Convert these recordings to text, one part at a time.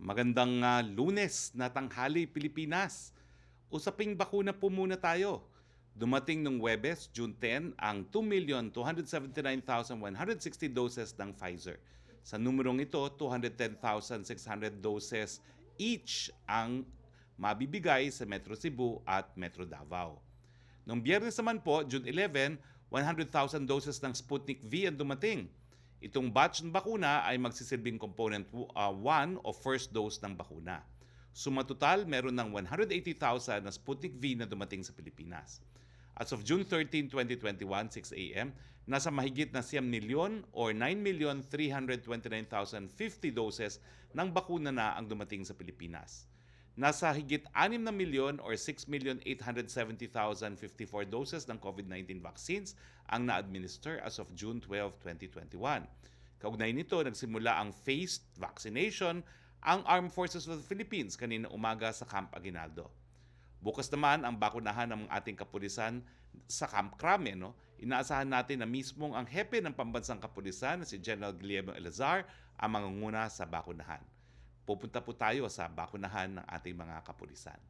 Magandang Lunes na tanghali, Pilipinas. Usaping bakuna po muna tayo. Dumating nung Huwebes, June 10, ang 2,279,160 doses ng Pfizer. Sa numerong ito, 210,600 doses each ang mabibigay sa Metro Cebu at Metro Davao. Noong Biyernes naman po, June 11, 100,000 doses ng Sputnik V ang dumating. Itong batch ng bakuna ay magsisilbing component 1 o first dose ng bakuna. Sumatotal, meron ng 180,000 na Sputnik V na dumating sa Pilipinas. As of June 13, 2021, 6 a.m., nasa mahigit na 1 milyon or 9,329,050 doses ng bakuna na ang dumating sa Pilipinas. Nasa higit 6 na milyon or 6,870,054 doses ng COVID-19 vaccines ang na-administer as of June 12, 2021. Kaugnay nito, nagsimula ang phased vaccination ang Armed Forces of the Philippines kanina umaga sa Camp Aguinaldo. Bukas naman ang bakunahan ng ating kapulisan sa Camp Crame. Inaasahan natin na mismong ang hepe ng pambansang kapulisan na si General Guillermo Elazar ang mangunguna sa bakunahan. Pupunta po tayo sa bakunahan ng ating mga kapulisan.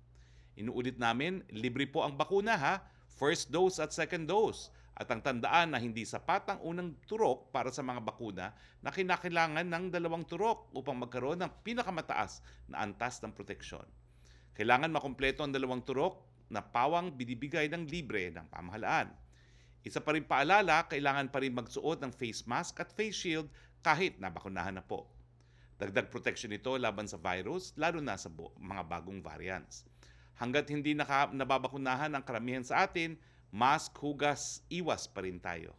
Inuulit namin, libre po ang bakuna ha, first dose at second dose. At ang tandaan na hindi sapat ang unang turok para sa mga bakuna na kinakailangan ng 2 turok upang magkaroon ng pinakamataas na antas ng proteksyon. Kailangan makumpleto ang 2 turok na pawang binibigay ng libre ng pamahalaan. Isa pa rin paalala, kailangan pa rin magsuot ng face mask at face shield kahit nabakunahan na po. Dagdag protection ito laban sa virus, lalo na sa mga bagong variants. Hanggat hindi nababakunahan ang karamihan sa atin, mask, hugas, iwas pa rin tayo.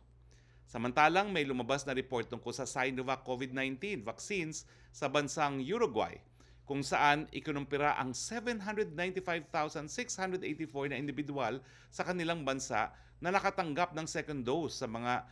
Samantalang may lumabas na report tungkol sa Sinovac COVID-19 vaccines sa bansang Uruguay, kung saan ikunumpira ang 795,684 na individual sa kanilang bansa na nakatanggap ng second dose sa mga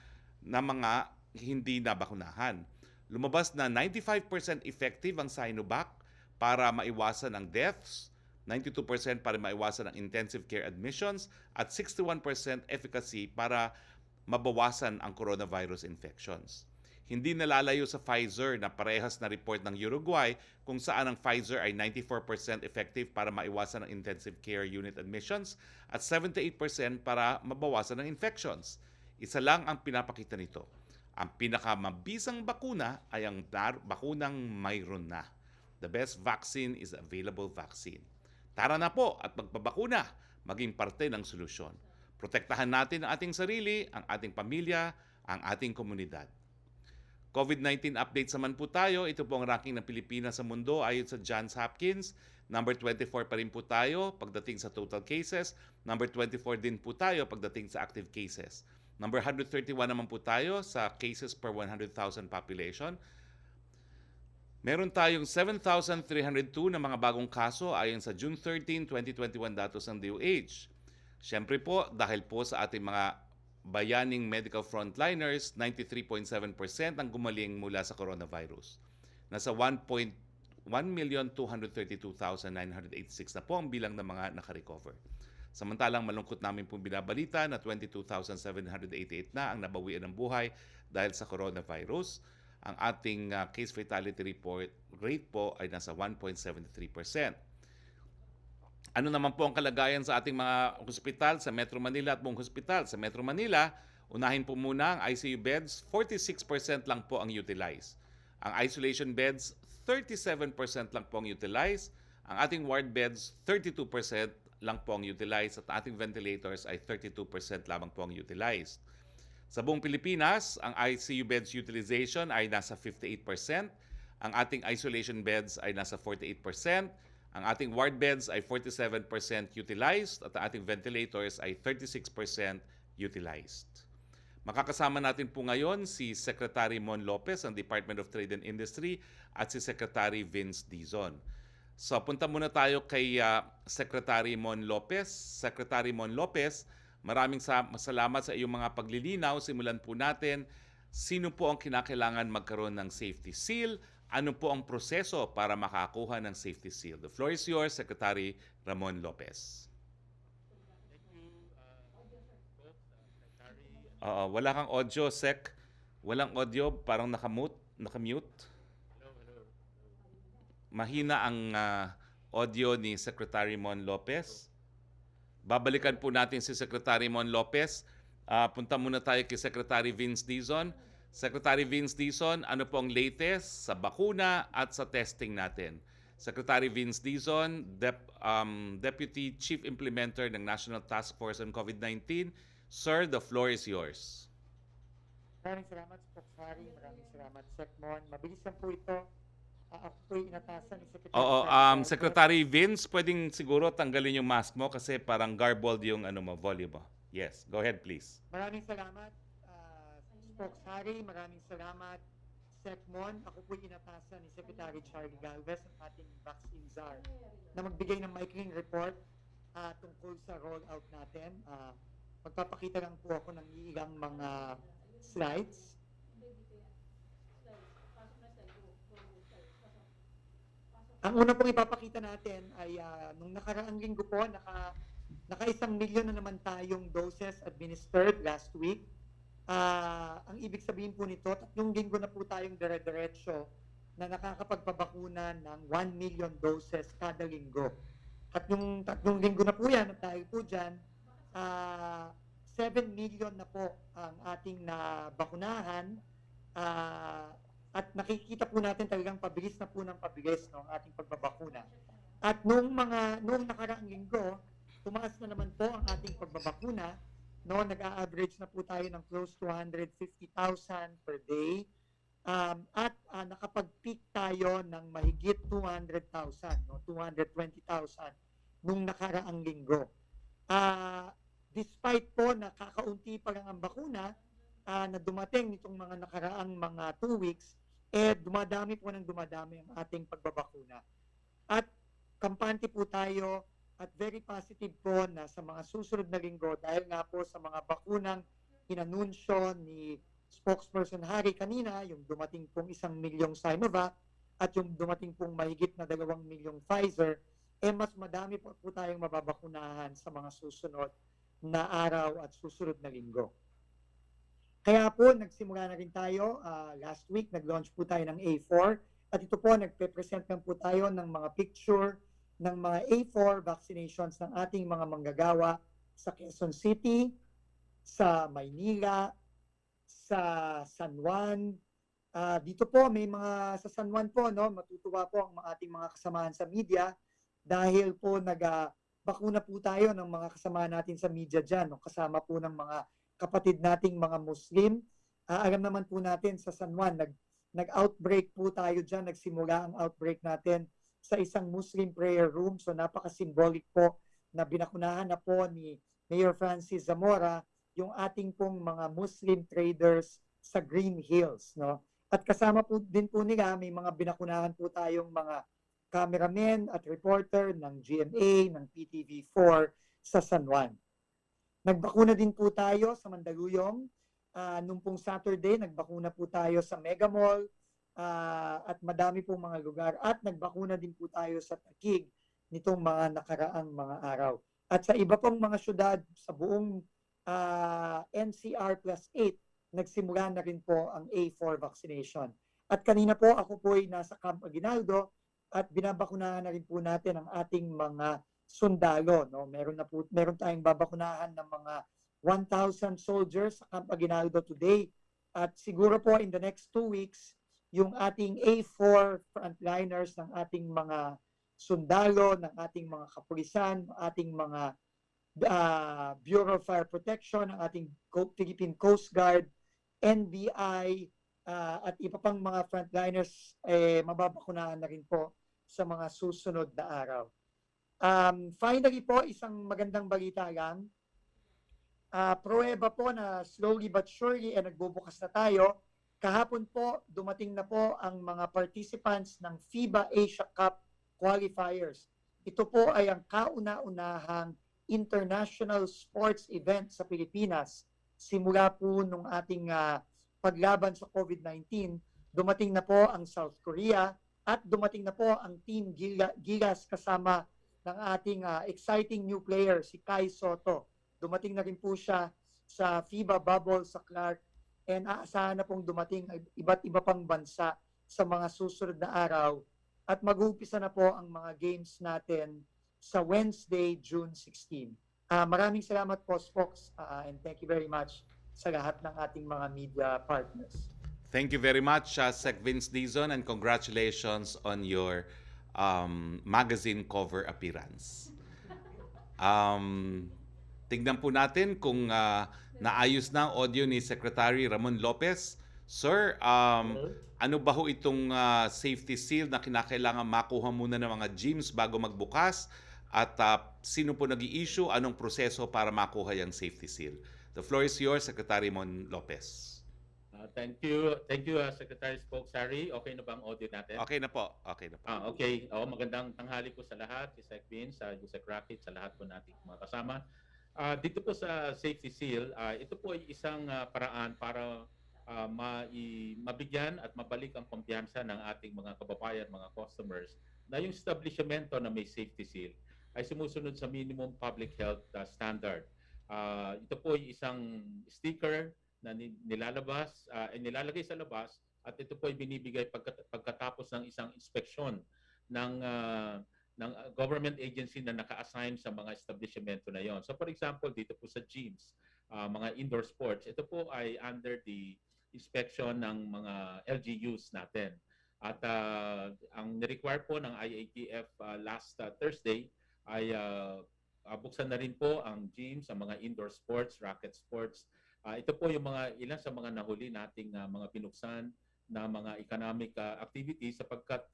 hindi nabakunahan. Lumabas na 95% effective ang Sinovac para maiwasan ang deaths, 92% para maiwasan ang intensive care admissions, at 61% efficacy para mabawasan ang coronavirus infections. Hindi nalalayo sa Pfizer na parehas na report ng Uruguay kung saan ang Pfizer ay 94% effective para maiwasan ang intensive care unit admissions at 78% para mabawasan ang infections. Isa lang ang pinapakita nito. Ang pinakamabisang bakuna ay ang bakunang mayroon na. The best vaccine is available vaccine. Tara na po at magpabakuna, maging parte ng solusyon. Protektahan natin ang ating sarili, ang ating pamilya, ang ating komunidad. COVID-19 updates naman po tayo. Ito po ang ranking ng Pilipinas sa mundo ayon sa Johns Hopkins. Number 24 pa rin po tayo pagdating sa total cases. Number 24 din po tayo pagdating sa active cases. Number 131 naman po tayo sa cases per 100,000 population. Meron tayong 7,302 na mga bagong kaso ayon sa June 13, 2021 datos ng DOH. Siyempre po, dahil po sa ating mga bayaning medical frontliners, 93.7% ang gumaling mula sa coronavirus. Nasa 1,232,986 na po ang bilang ng mga nakarecover. Samantalang malungkot namin pong binabalita na 22,788 na ang nabawian ng buhay dahil sa coronavirus. Ang ating case fatality rate po ay nasa 1.73%. Ano naman po ang kalagayan sa ating mga hospital sa Metro Manila at buong hospital? Sa Metro Manila, unahin po muna ang ICU beds, 46% lang po ang utilize. Ang isolation beds, 37% lang po ang utilize. Ang ating ward beds, 32% lang po ang utilized at ating ventilators ay 32% lamang po ang utilized. Sa buong Pilipinas, ang ICU beds utilization ay nasa 58%, ang ating isolation beds ay nasa 48%, ang ating ward beds ay 47% utilized at ang ating ventilators ay 36% utilized. Makakasama natin po ngayon si Secretary Mon Lopez ng Department of Trade and Industry at si Secretary Vince Dizon. So punta muna tayo kay Secretary Mon Lopez. Secretary Mon Lopez, maraming salamat sa iyong mga paglilinaw. Simulan po natin, sino po ang kinakailangan magkaroon ng safety seal? Ano po ang proseso para makakuha ng safety seal? The floor is yours, Secretary Ramon Lopez. Thank you, Secretary. Wala kang audio, Sec. Walang audio, parang nakamute. Hello. mahina ang audio ni Secretary Mon Lopez. Babalikan po natin si Secretary Mon Lopez. Punta muna tayo kay Secretary Vince Dizon. Secretary Vince Dizon, ano po ang latest sa bakuna at sa testing natin? Secretary Vince Dizon, Deputy Chief Implementer ng National Task Force on COVID-19. Sir, the floor is yours. Maraming salamat, Spokesperson. Maraming salamat, Secmon. Mabilis lang po ito. Ako po inatasan ni Secretary. Oo, Charlie Secretary Vince, pwedeng siguro tanggalin yung mask mo kasi parang garbled yung volume mo. Yes, go ahead please. Maraming salamat, Spokesperson. Maraming salamat, Secmon. Ako po inatasan ni Secretary Charlie Galvez, ang ating vaccine czar, na magbigay ng maikling report tungkol sa rollout natin. Magpapakita lang po ako ng ilang mga slides. Ang una pong ipapakita natin ay nung nakaraang linggo po, naka 1 milyon na naman tayong doses administered last week. Ang ibig sabihin po nito, 3 linggo na po tayong dire-diretso na nakakapagpabakuna ng 1 million doses kada linggo. At yung 3 linggo na po yan, at tayo po dyan, 7 million na po ang ating nabakunahan at nakikita po natin talagang pabilis na po ng pabilis ng ating pagbabakuna. At noong nakaraang linggo, tumaas na naman po ang ating pagbabakuna. No, nag-a-average na po tayo ng close to 150,000 per day. At nakapag-peak tayo ng mahigit 200,000, no, 220,000 nung nakaraang linggo. Despite po na kakaunti pa lang ang bakuna na dumating nitong mga nakaraang mga 2 weeks, dumadami po ng dumadami ang ating pagbabakuna. At kampante po tayo at very positive po na sa mga susunod na linggo dahil nga po sa mga bakunang inanunsyo ni Spokesperson Harry kanina, yung dumating pong 1 milyong Sinovac at yung dumating pong mahigit na 2 milyong Pfizer, mas madami po tayong mababakunahan sa mga susunod na araw at susunod na linggo. Kaya po, nagsimula na rin tayo. Last week, nag-launch po tayo ng A4. At ito po, nagpe-present lang po tayo ng mga picture ng mga A4 vaccinations ng ating mga manggagawa sa Quezon City, sa Maynila, sa San Juan. Dito po, may mga sa San Juan po, no, matutuwa po ang ating mga kasamahan sa media dahil po bakuna po tayo ng mga kasama natin sa media dyan, no? Kasama po ng mga kapatid nating mga Muslim. Alam naman po natin sa San Juan, nag-outbreak po tayo dyan, nagsimula ang outbreak natin sa isang Muslim prayer room. So napaka-symbolic po na binakunahan na po ni Mayor Francis Zamora yung ating pong mga Muslim traders sa Green Hills. No? At kasama po din po nila, may mga binakunahan po tayong mga cameraman at reporter ng GMA, ng PTV4 sa San Juan. Nagbakuna din po tayo sa Mandaluyong. Nung pong Saturday, nagbakuna po tayo sa Mega Mall at madami pong mga lugar. At nagbakuna din po tayo sa Taguig nitong mga nakaraang mga araw. At sa iba pong mga syudad sa buong NCR plus 8, nagsimula na rin po ang A4 vaccination. At kanina po ako po ay nasa Camp Aguinaldo at binabakunahan na rin po natin ang ating mga sundalo. No? Meron tayong babakunahan ng mga 1,000 soldiers sa Camp Aguinaldo today. At siguro po in the next 2 weeks, yung ating A4 frontliners ng ating mga sundalo, ng ating mga kapulisan, ating mga Bureau of Fire Protection, ang ating Philippine Coast Guard, NBI, at iba pang mga frontliners, mababakunahan na rin po sa mga susunod na araw. Finally po, isang magandang balita lang. Pruweba po na slowly but surely nagbubukas na tayo. Kahapon po, dumating na po ang mga participants ng FIBA Asia Cup qualifiers. Ito po ay ang kauna-unahang international sports event sa Pilipinas. Simula po nung ating paglaban sa COVID-19, dumating na po ang South Korea at dumating na po ang Team Gilas kasama ng ating exciting new player, si Kai Soto. Dumating na rin po siya sa FIBA bubble sa Clark and aasahan na pong dumating iba't iba pang bansa sa mga susunod na araw at mag-uumpisa na po ang mga games natin sa Wednesday, June 16. Maraming salamat po, Spokes, and thank you very much sa lahat ng ating mga media partners. Thank you very much, Sec Vince Dizon, and congratulations on your magazine cover appearance. Tignan po natin kung naayos na ang audio ni Secretary Ramon Lopez. Sir, ano ba ho itong safety seal na kinakailangan makuha muna ng mga gyms bago magbukas? At sino po nag-i-issue? Anong proseso para makuha yung safety seal? The floor is yours, Secretary Ramon Lopez. Thank you, Secretary Spokesperson. Okay na ba ang audio natin? Okay na po. Okay na po. Okay. Magandang tanghali po sa lahat, si Sec Vince, si Sec Roque, sa lahat po nating mga kasama. Dito po sa safety seal, ito po ay isang paraan para mabigyan at mabalik ang kumpiyansa ng ating mga kababayan, mga customers, na yung establishmento na may safety seal ay sumusunod sa minimum public health standard. Ito po ay isang sticker na nilalagay sa labas, at ito po ay binibigay pagkatapos ng isang inspeksyon ng government agency na naka-assign sa mga establishmento na yon. So for example, dito po sa gyms, mga indoor sports, ito po ay under the inspection ng mga LGUs natin. At ang ni-require po ng IATF last Thursday ay buksan na rin po ang gyms, ang mga indoor sports, racket sports. Ito po yung ilan sa mga nahuli nating mga binuksan na mga economic activities, sapagkat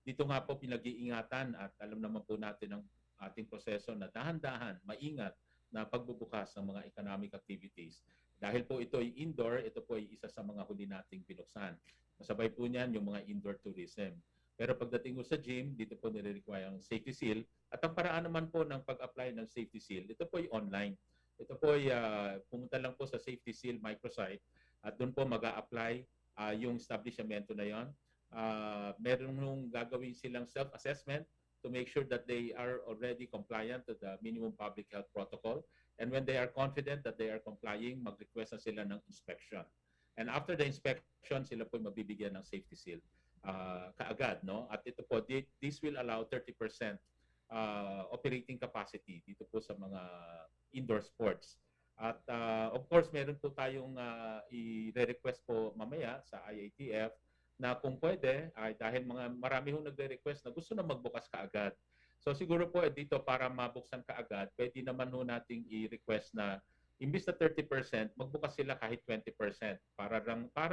dito nga po pinag-iingatan at alam naman po natin ang ating proseso na dahan-dahan, maingat na pagbubukas ng mga economic activities. Dahil po ito ay indoor, ito po ay isa sa mga huli nating binuksan. Kasabay po niyan yung mga indoor tourism. Pero pagdating po sa gym, dito po nire-require ang safety seal. At ang paraan naman po ng pag-apply ng safety seal, ito po ay online. Ito po ay pumunta lang po sa safety seal microsite at doon po mag-a-apply yung establishmento na yon. Meron nung gagawin silang self-assessment to make sure that they are already compliant to the minimum public health protocol. And when they are confident that they are complying, mag-request na sila ng inspection. And after the inspection, sila po mabibigyan ng safety seal kaagad, no? At ito po, this will allow 30% operating capacity dito po sa mga indoor sports. At of course, meron po tayong i-request po mamaya sa IATF na kung pwede, dahil marami hong nagre-request na gusto na magbukas kaagad. So siguro po dito para mabuksan kaagad, pwede naman ho nating i-request na imbis na 30%, magbukas sila kahit 20% para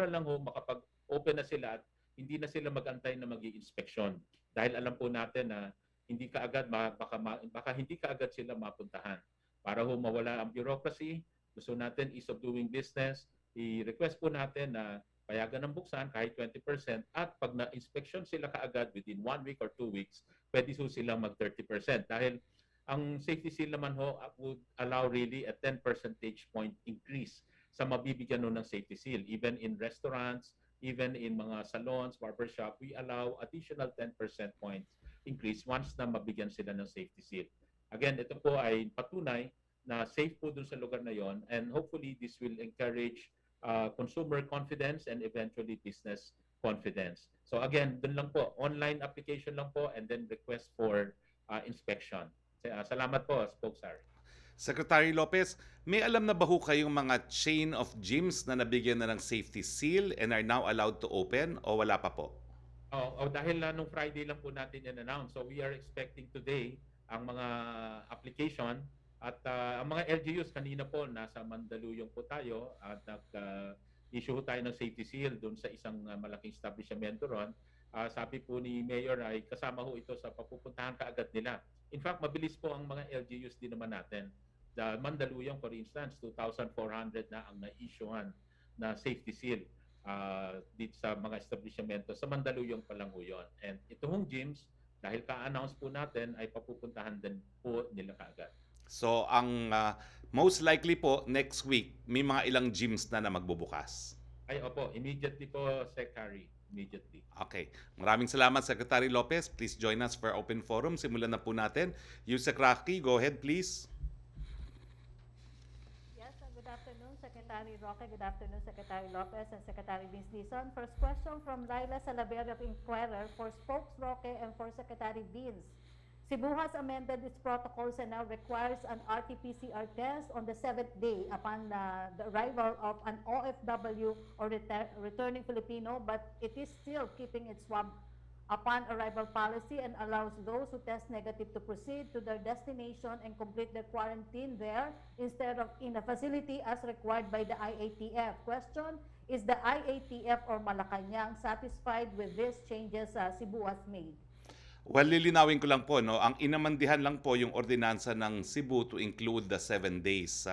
lang ho makapag-open na sila at hindi na sila mag-antay na mag-i-inspeksyon. Dahil alam po natin na hindi kaagad baka hindi kaagad sila mapuntahan. Para ho mawala ang bureaucracy, gusto natin ease of doing business, i-request po natin na payagan ng buksan kahit 20%, at pag na-inspection sila kaagad within 1 week or 2 weeks, pwede ho silang mag 30%. Dahil ang safety seal naman ho would allow really a 10 percentage point increase sa mabibigyan ng safety seal. Even in restaurants, even in mga salons, barbershop, we allow additional 10% points increase once na mabigyan sila ng safety seal. Again, ito po ay patunay na safe po dun sa lugar na yon, and hopefully this will encourage consumer confidence and eventually business confidence. So again, dun lang po, online application lang po, and then request for inspection. Salamat po, Spokesperson. Secretary Lopez, may alam na ba ho kayong mga chain of gyms na nabigyan na ng safety seal and are now allowed to open, o wala pa po? Dahil nung Friday lang po natin in-announce, so we are expecting today ang mga application, at ang mga LGUs kanina po nasa Mandaluyong po tayo at nag-issue tayo ng safety seal doon sa isang malaking establishmento ron. Sabi po ni Mayor ay kasama ho ito sa papupuntahan kaagad nila. In fact, mabilis po ang mga LGUs din naman natin. The Mandaluyong, for instance, 2,400 na ang na-issuehan na safety seal dito sa mga establishmento. Sa Mandaluyong pa lang ho yun. And itong gyms, dahil ka-announce po natin, ay papupuntahan din po nila kaagad. So, ang most likely po, next week, may mga ilang gyms na magbubukas. Ay, opo. Immediately po, Secretary. Immediately. Okay. Maraming salamat, Secretary Lopez. Please join us for open forum. Simulan na po natin. Yusek Roque, go ahead please. Yes, good afternoon, Secretary Roque. Good afternoon, Secretary Lopez and Secretary Vince Dizon. First question from Laila Salaverio of Inquirer for Spokesperson and for Secretary Vince. Cebu has amended its protocols and now requires an RT-PCR test on the 7th day upon the arrival of an OFW or returning Filipino, but it is still keeping its swab upon arrival policy and allows those who test negative to proceed to their destination and complete their quarantine there instead of in a facility as required by the IATF. Question, is the IATF or Malacañang satisfied with these changes Cebu has made? Well, lilinawin ko lang po, no, ang inamandihan lang po yung ordinansa ng Cebu to include the 7 days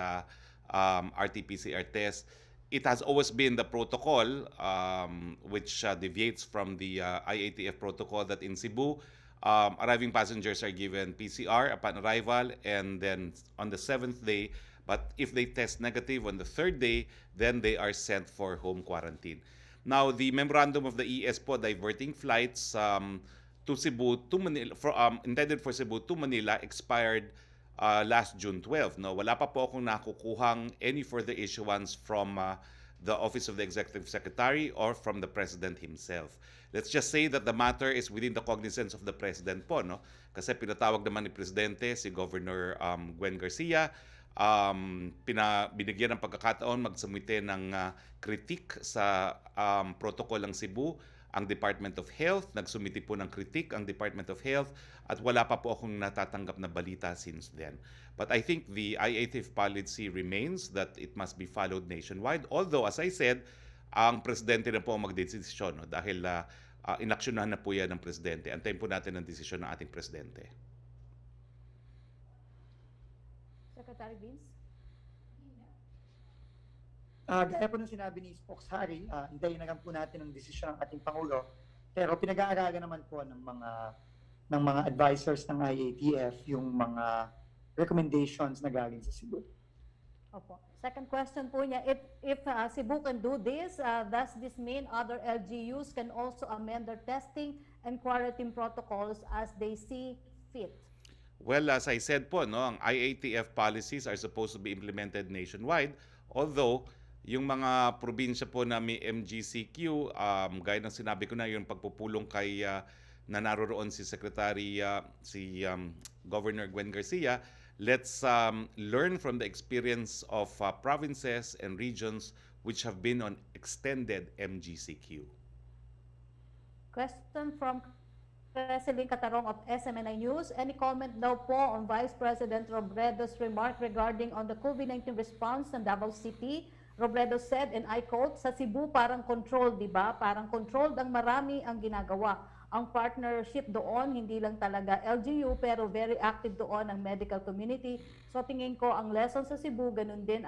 RT-PCR test. It has always been the protocol which deviates from the IATF protocol that in Cebu, arriving passengers are given PCR upon arrival and then on the 7th day, but if they test negative on the 3rd day, then they are sent for home quarantine. Now, the memorandum of the ES po diverting flights to Cebu to Manila, intended for Cebu to Manila expired last June 12. No, wala pa po akong nakukuhang any further issuance from the Office of the Executive Secretary or from the President himself. Let's just say that the matter is within the cognizance of the President po, no? Kasi pinatawag naman ni Presidente si Governor Gwen Garcia, binigyan ng pagkakataon magsumite ng kritik sa protocol ng Cebu. Ang Department of Health, nagsumiti po ng kritik ang Department of Health at wala pa po akong natatanggap na balita since then. But I think the IATF policy remains that it must be followed nationwide. Although, as I said, ang Presidente na po ang magdesisyon, no? Dahil inaksyonahan na po yan ng Presidente. Antayin po natin ang desisyon ng ating Presidente. Secretary Vince? Gaya po ng sinabi ni Spokeshari, hintayin na lang po natin ang desisyon ng ating Pangulo. Pero pinag-aaralan naman po ng mga advisors ng IATF yung mga recommendations na galing sa Cebu. Opo. Second question po niya, if Cebu can do this, does this mean other LGUs can also amend their testing and quarantine protocols as they see fit? Well, as I said po, no, ang IATF policies are supposed to be implemented nationwide, although yung mga probinsya po na may MGCQ, gaya ng sinabi ko na, yung pagpupulong kay na naroroon si Secretary, Governor Gwen Garcia, let's learn from the experience of provinces and regions which have been on extended MGCQ. Question from Cresceline Catarong of SMNI News. Any comment daw po on Vice President Robredo's remark regarding on the COVID-19 response ng Davao City? Robredo said, and I quote, sa Cebu parang controlled, di ba? Parang controlled ang marami ang ginagawa. Ang partnership doon, hindi lang talaga LGU, pero very active doon ang medical community. So tingin ko ang lesson sa Cebu, ganun din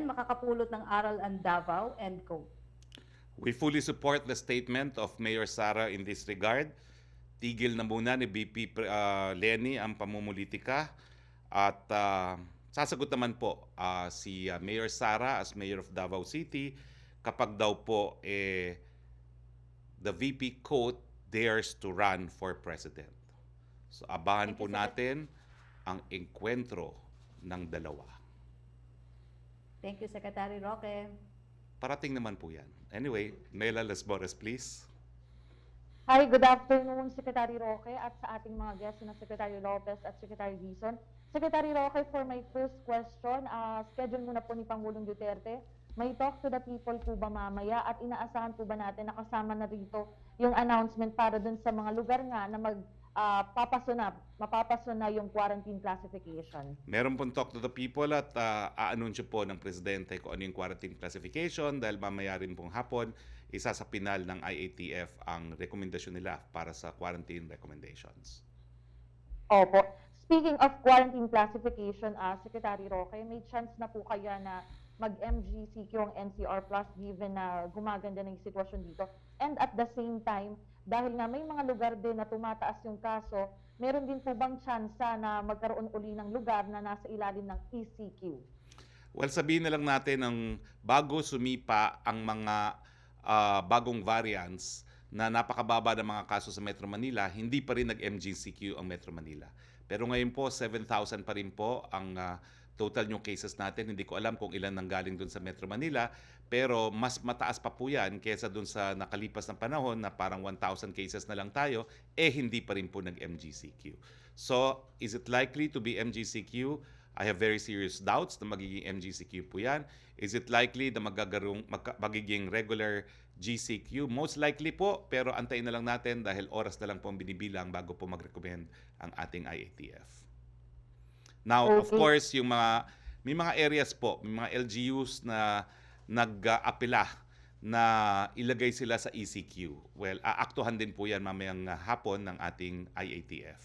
makakapulot ng aral ang Davao, end quote. We fully support the statement of Mayor Sara in this regard. Tigil na muna ni BP Lenny ang pamumulitika at sasagot naman po si Mayor Sara as Mayor of Davao City kapag daw po the VP quote dares to run for President. So abahan po natin ang enkwentro ng dalawa. Thank you, Secretary Roque. Parating naman po yan. Anyway, Nela Lesbores, please. Hi, good afternoon, Secretary Roque at sa ating mga guests na Secretary Lopez at Secretary Dizon. Secretary Roque, for my first question, schedule muna po ni Pangulong Duterte. May talk to the people po ba mamaya at inaasahan po ba natin na kasama na rito yung announcement para dun sa mga lugar nga na mapapasuna yung quarantine classification? Meron pong talk to the people at aanunsyo po ng Presidente kung ano yung quarantine classification dahil mamaya rin pong hapon, isa sa pinal ng IATF ang rekomendasyon nila para sa quarantine recommendations. Opo. Speaking of quarantine classification, Secretary Roque, may chance na po kaya na mag-MGCQ ang NCR Plus given na gumaganda na yung sitwasyon dito? And at the same time, dahil nga may mga lugar din na tumataas yung kaso, meron din po bang tsansa na magkaroon uli ng lugar na nasa ilalim ng ECQ? Well, sabihin na lang natin ang bago sumipa ang mga bagong variants na napakababa ng mga kaso sa Metro Manila, hindi pa rin nag-MGCQ ang Metro Manila. Pero ngayon po, 7,000 pa rin po ang total new cases natin. Hindi ko alam kung ilan nanggaling dun sa Metro Manila, pero mas mataas pa po yan kesa dun sa nakalipas na panahon na parang 1,000 cases na lang tayo, hindi pa rin po nag-MGCQ. So, is it likely to be MGCQ? I have very serious doubts na magiging MGCQ po yan. Is it likely na magiging regular GCQ? Most likely po, pero antayin na lang natin dahil oras na lang po ang binibilang bago po mag-recommend ang ating IATF. Now, of Okay. course, may mga areas po, may mga LGUs na nag-apela na ilagay sila sa ECQ. Well, aaktuhan din po yan mamayang hapon ng ating IATF.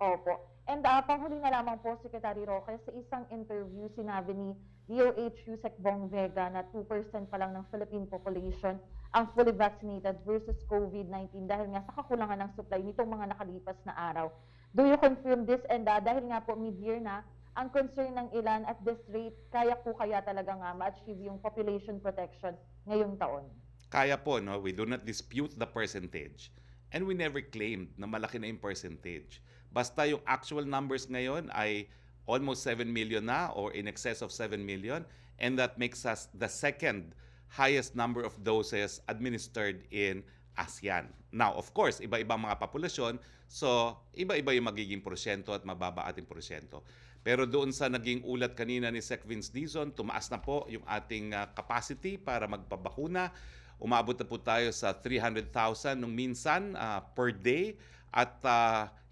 Opo. And panghuli na lamang po, Secretary Roque, sa isang interview, sinabi ni DOH Yusek Bong Vega na 2% pa lang ng Philippine population ang fully vaccinated versus COVID-19 dahil nga sa kakulangan ng supply nitong mga nakalipas na araw. Do you confirm this? And dahil nga po mid-year na, ang concern ng ilan at this rate, kaya po kaya talaga nga ma-achieve yung population protection ngayong taon? Kaya po, no? We do not dispute the percentage. And we never claimed na malaki na yung percentage. Basta yung actual numbers ngayon ay almost 7 million na or in excess of 7 million, and that makes us the second highest number of doses administered in ASEAN. Now, of course, iba-ibang mga populasyon, so iba-iba yung magiging porsyento at mababa ating porsyento. Pero doon sa naging ulat kanina ni Sec. Vince Dizon, tumaas na po yung ating capacity para magpabakuna. Umabot na po tayo sa 300,000 nung minsan per day at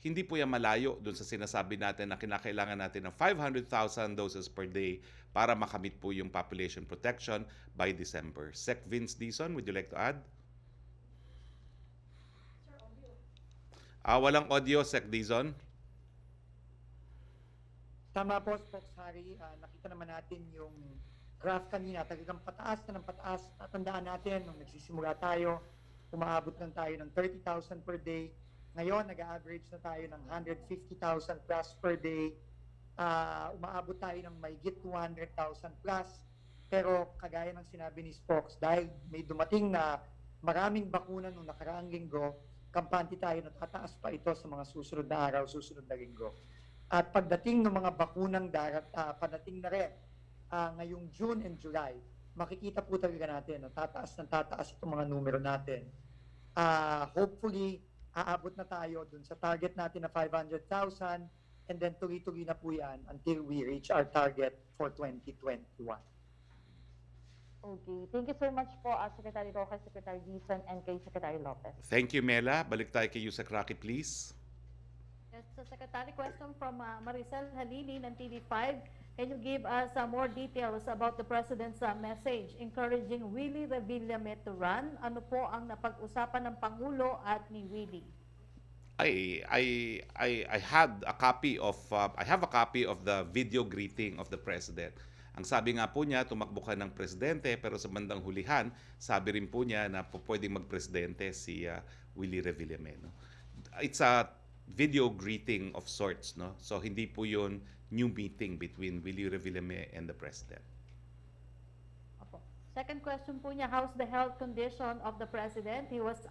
hindi po yan malayo doon sa sinasabi natin na kinakailangan natin ng 500,000 doses per day para makamit po yung population protection by December. Sec. Vince Dizon, would you like to add? Walang audio, Sec. Dizon. Tama po, Spokeshari. Nakita naman natin yung graph kanina, talagang pataas na ng pataas. Tatandaan natin, nung nagsisimula tayo, umaabot lang tayo ng 30,000 per day. Ngayon, nag-average na tayo ng 150,000 plus per day. Umaabot tayo ng mahigit 200,000 plus. Pero kagaya ng sinabi ni Spokes, dahil may dumating na maraming bakuna nung nakaraang linggo, kampante tayo na tataas pa ito sa mga susunod na araw, susunod na linggo. At pagdating ng mga bakunang padating na rin ngayong June and July, makikita po talaga natin na tataas ng tataas itong mga numero natin. Hopefully, aabot na tayo dun sa target natin na 500,000 and then tuloy-tuloy na po yan until we reach our target for 2021. Okay. Thank you so much po, Secretary Roque, Secretary Dizon, and kay Secretary Lopez. Thank you, Mela. Balik tayo kay Yusek Roque, please. Yes, so Secretary, question from Maricel Halili ng TV5. Can you give us more details about the President's message encouraging Willie Revillame to run? Ano po ang napag-usapan ng Pangulo at ni Willie? I have a copy of the video greeting of the President. Ang sabi nga po niya, tumakbo ka ng presidente, pero sa bandang hulihan, sabi rin po niya na pwedeng magpresidente si Willie Revillame. No? It's a video greeting of sorts, no? So hindi po yun new meeting between Willie Revillame and the President. Opo. Second question po niya, how's the health condition of the President? He was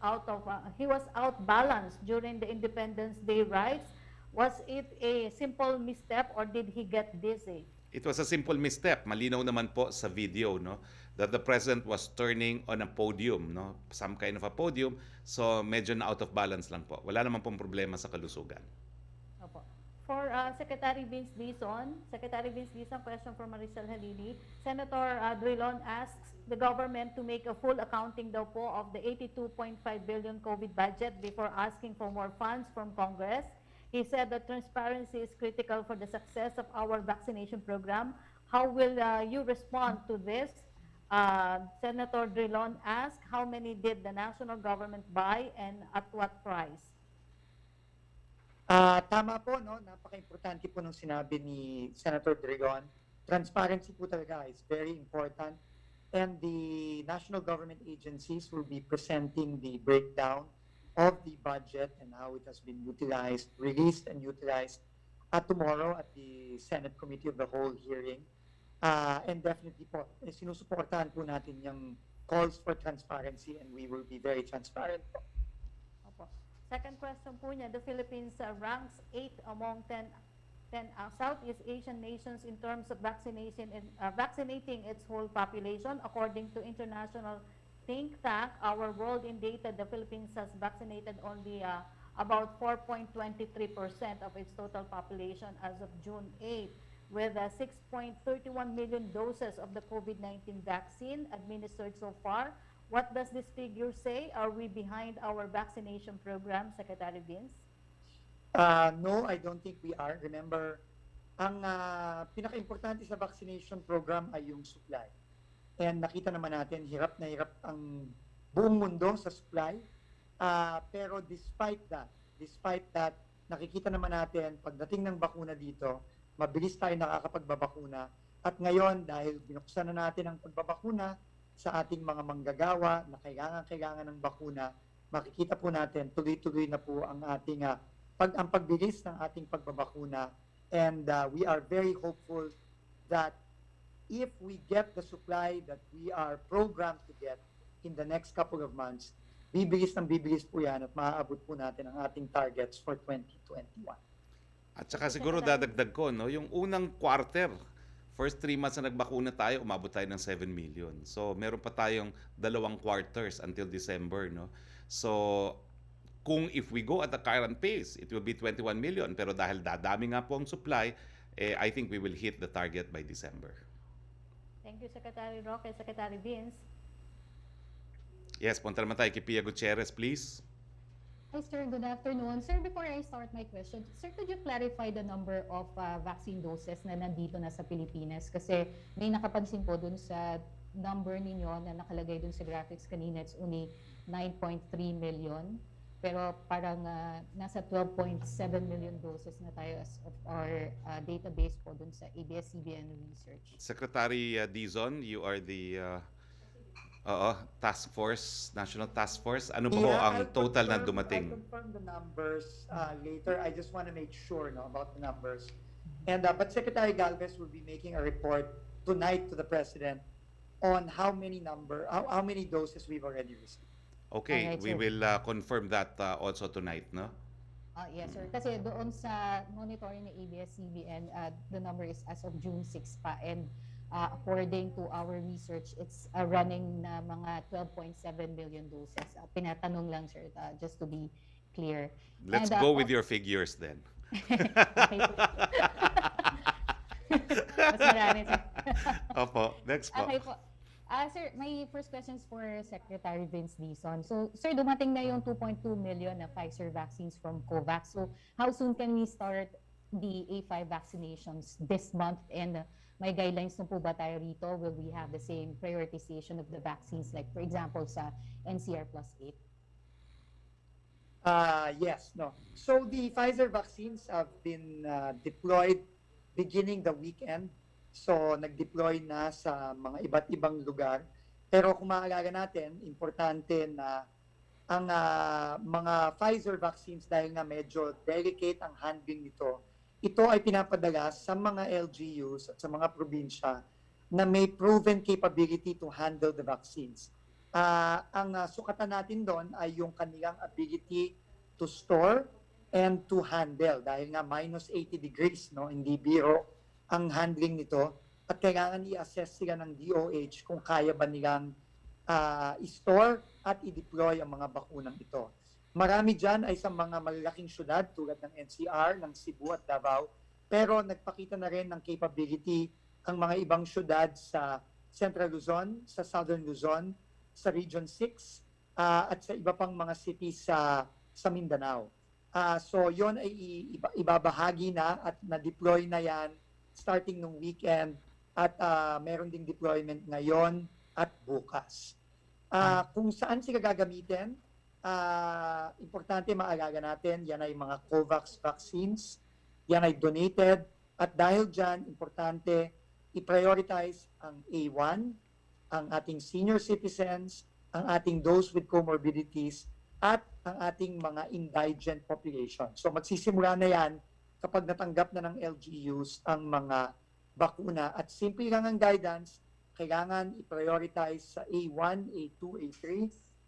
outbalanced during the Independence Day rides. Was it a simple misstep or did he get dizzy? It was a simple misstep. Malinaw naman po sa video, no, that the President was turning on a podium, no, some kind of a podium. So medyo na out of balance lang po. Wala naman pong problema sa kalusugan. Opo. For Secretary Vince Dizon, question from Maricel Halili. Senator Drilon asks the government to make a full accounting daw po of the 82.5 billion COVID budget before asking for more funds from Congress. He said that transparency is critical for the success of our vaccination program. How will you respond to this? Senator Drilon asked, how many did the national government buy and at what price? Tama po, no? Napaka-importante po nung sinabi ni Senator Drilon. Transparency po talaga is very important. And the national government agencies will be presenting the breakdown of the budget and how it has been utilized, released and utilized tomorrow at the Senate Committee of the Whole hearing. And definitely po, sinusuportahan po natin yung calls for transparency and we will be very transparent po. Opo. Second question po niya, the Philippines ranks 8th among 10 Southeast Asian nations in terms of vaccination and vaccinating its whole population. According to international think tank, our world in data, the Philippines has vaccinated only about 4.23% of its total population as of June 8, with 6.31 million doses of the COVID-19 vaccine administered so far. What does this figure say? Are we behind our vaccination program, Secretary Vince? No, I don't think we are. Remember, ang pinaka-importante sa vaccination program ay yung supply. And nakita naman natin, hirap na hirap ang buong mundo sa supply. Pero despite that, nakikita naman natin, pagdating ng bakuna dito, mabilis tayo nakakapagbabakuna. At ngayon, dahil binuksan na natin ang pagbabakuna sa ating mga manggagawa na kailangan ng bakuna, makikita po natin, tuloy-tuloy na po ang ating ang pagbilis ng ating pagbabakuna, and we are very hopeful that if we get the supply that we are programmed to get in the next couple of months, bibilis po yan at maaabot po natin ang ating targets for 2021. At saka siguro dadagdag ko, no, yung unang quarter, first 3 months na nagbakuna tayo, umabot tayo ng 7 million. So meron pa tayong 2 quarters until December, no. So kung if we go at the current pace, it will be 21 million. Pero dahil dadami nga po ang supply, I think we will hit the target by December. Thank you, Secretary Roque. Secretary Vince. Yes, punta naman tayo kay Pia Gutierrez, please. Hi, sir. Good afternoon. Sir, before I start my question, sir, could you clarify the number of vaccine doses na nandito na sa Pilipinas? Kasi may nakapansin po dun sa number ninyo na nakalagay dun sa graphics kanina, it's only 9.3 million. Pero parang nasa 12.7 million doses na tayo as of our database po dun sa ABS-CBN research. Secretary Dizon, you are the task force, national task force. Ano ba ho ang total na dumating? I'll confirm the numbers later. I just want to make sure about the numbers. And but Secretary Galvez will be making a report tonight to the President on how many doses we've already received. Okay, Alright, we sir. will confirm that also tonight, no? Yes, sir. Kasi doon sa monitoring ng ABS-CBN, the number is as of June 6 pa. And according to our research, it's running na mga 12.7 million doses. Pinatanong lang, sir, just to be clear. Let's And, go with your figures then. Okay po. Mas marami, sir. Opo, next po. Okay po. Sir, my first question is for Secretary Vince Dizon. So, sir, dumating na yung 2.2 million na Pfizer vaccines from COVAX. So, how soon can we start the A5 vaccinations this month? And may guidelines na po ba tayo rito? Will we have the same prioritization of the vaccines, like, for example, sa NCR plus 8? Yes, no. So the Pfizer vaccines have been deployed beginning the weekend. So nag-deploy na sa mga iba't ibang lugar. Pero kung maalala natin, importante na ang mga Pfizer vaccines, dahil nga medyo delicate ang handling nito, ito ay pinapadala sa mga LGUs at sa mga probinsya na may proven capability to handle the vaccines. Ang sukatan natin doon ay yung kanilang ability to store and to handle, dahil nga minus 80 degrees, no, hindi biro ang handling nito, at kailangan i-assess sila ng DOH kung kaya ba nilang i-store at i-deploy ang mga bakunang ito. Marami dyan ay sa mga malalaking syudad tulad ng NCR, ng Cebu at Davao, pero nagpakita na rin ng capability ang mga ibang syudad sa Central Luzon, sa Southern Luzon, sa Region 6, at sa iba pang mga cities sa Mindanao. So yon ay ibabahagi na at na-deploy na yan starting nung weekend, at meron ding deployment ngayon at bukas. Kung saan sila gagamitin, importante maalala natin, yan ay mga COVAX vaccines, yan ay donated, at dahil dyan, importante i-prioritize ang A1, ang ating senior citizens, ang ating those with comorbidities, at ang ating mga indigent population. So magsisimula na yan kapag natanggap na ng LGUs ang mga bakuna. At simple lang ang guidance, kailangan i-prioritize sa A1, A2, A3,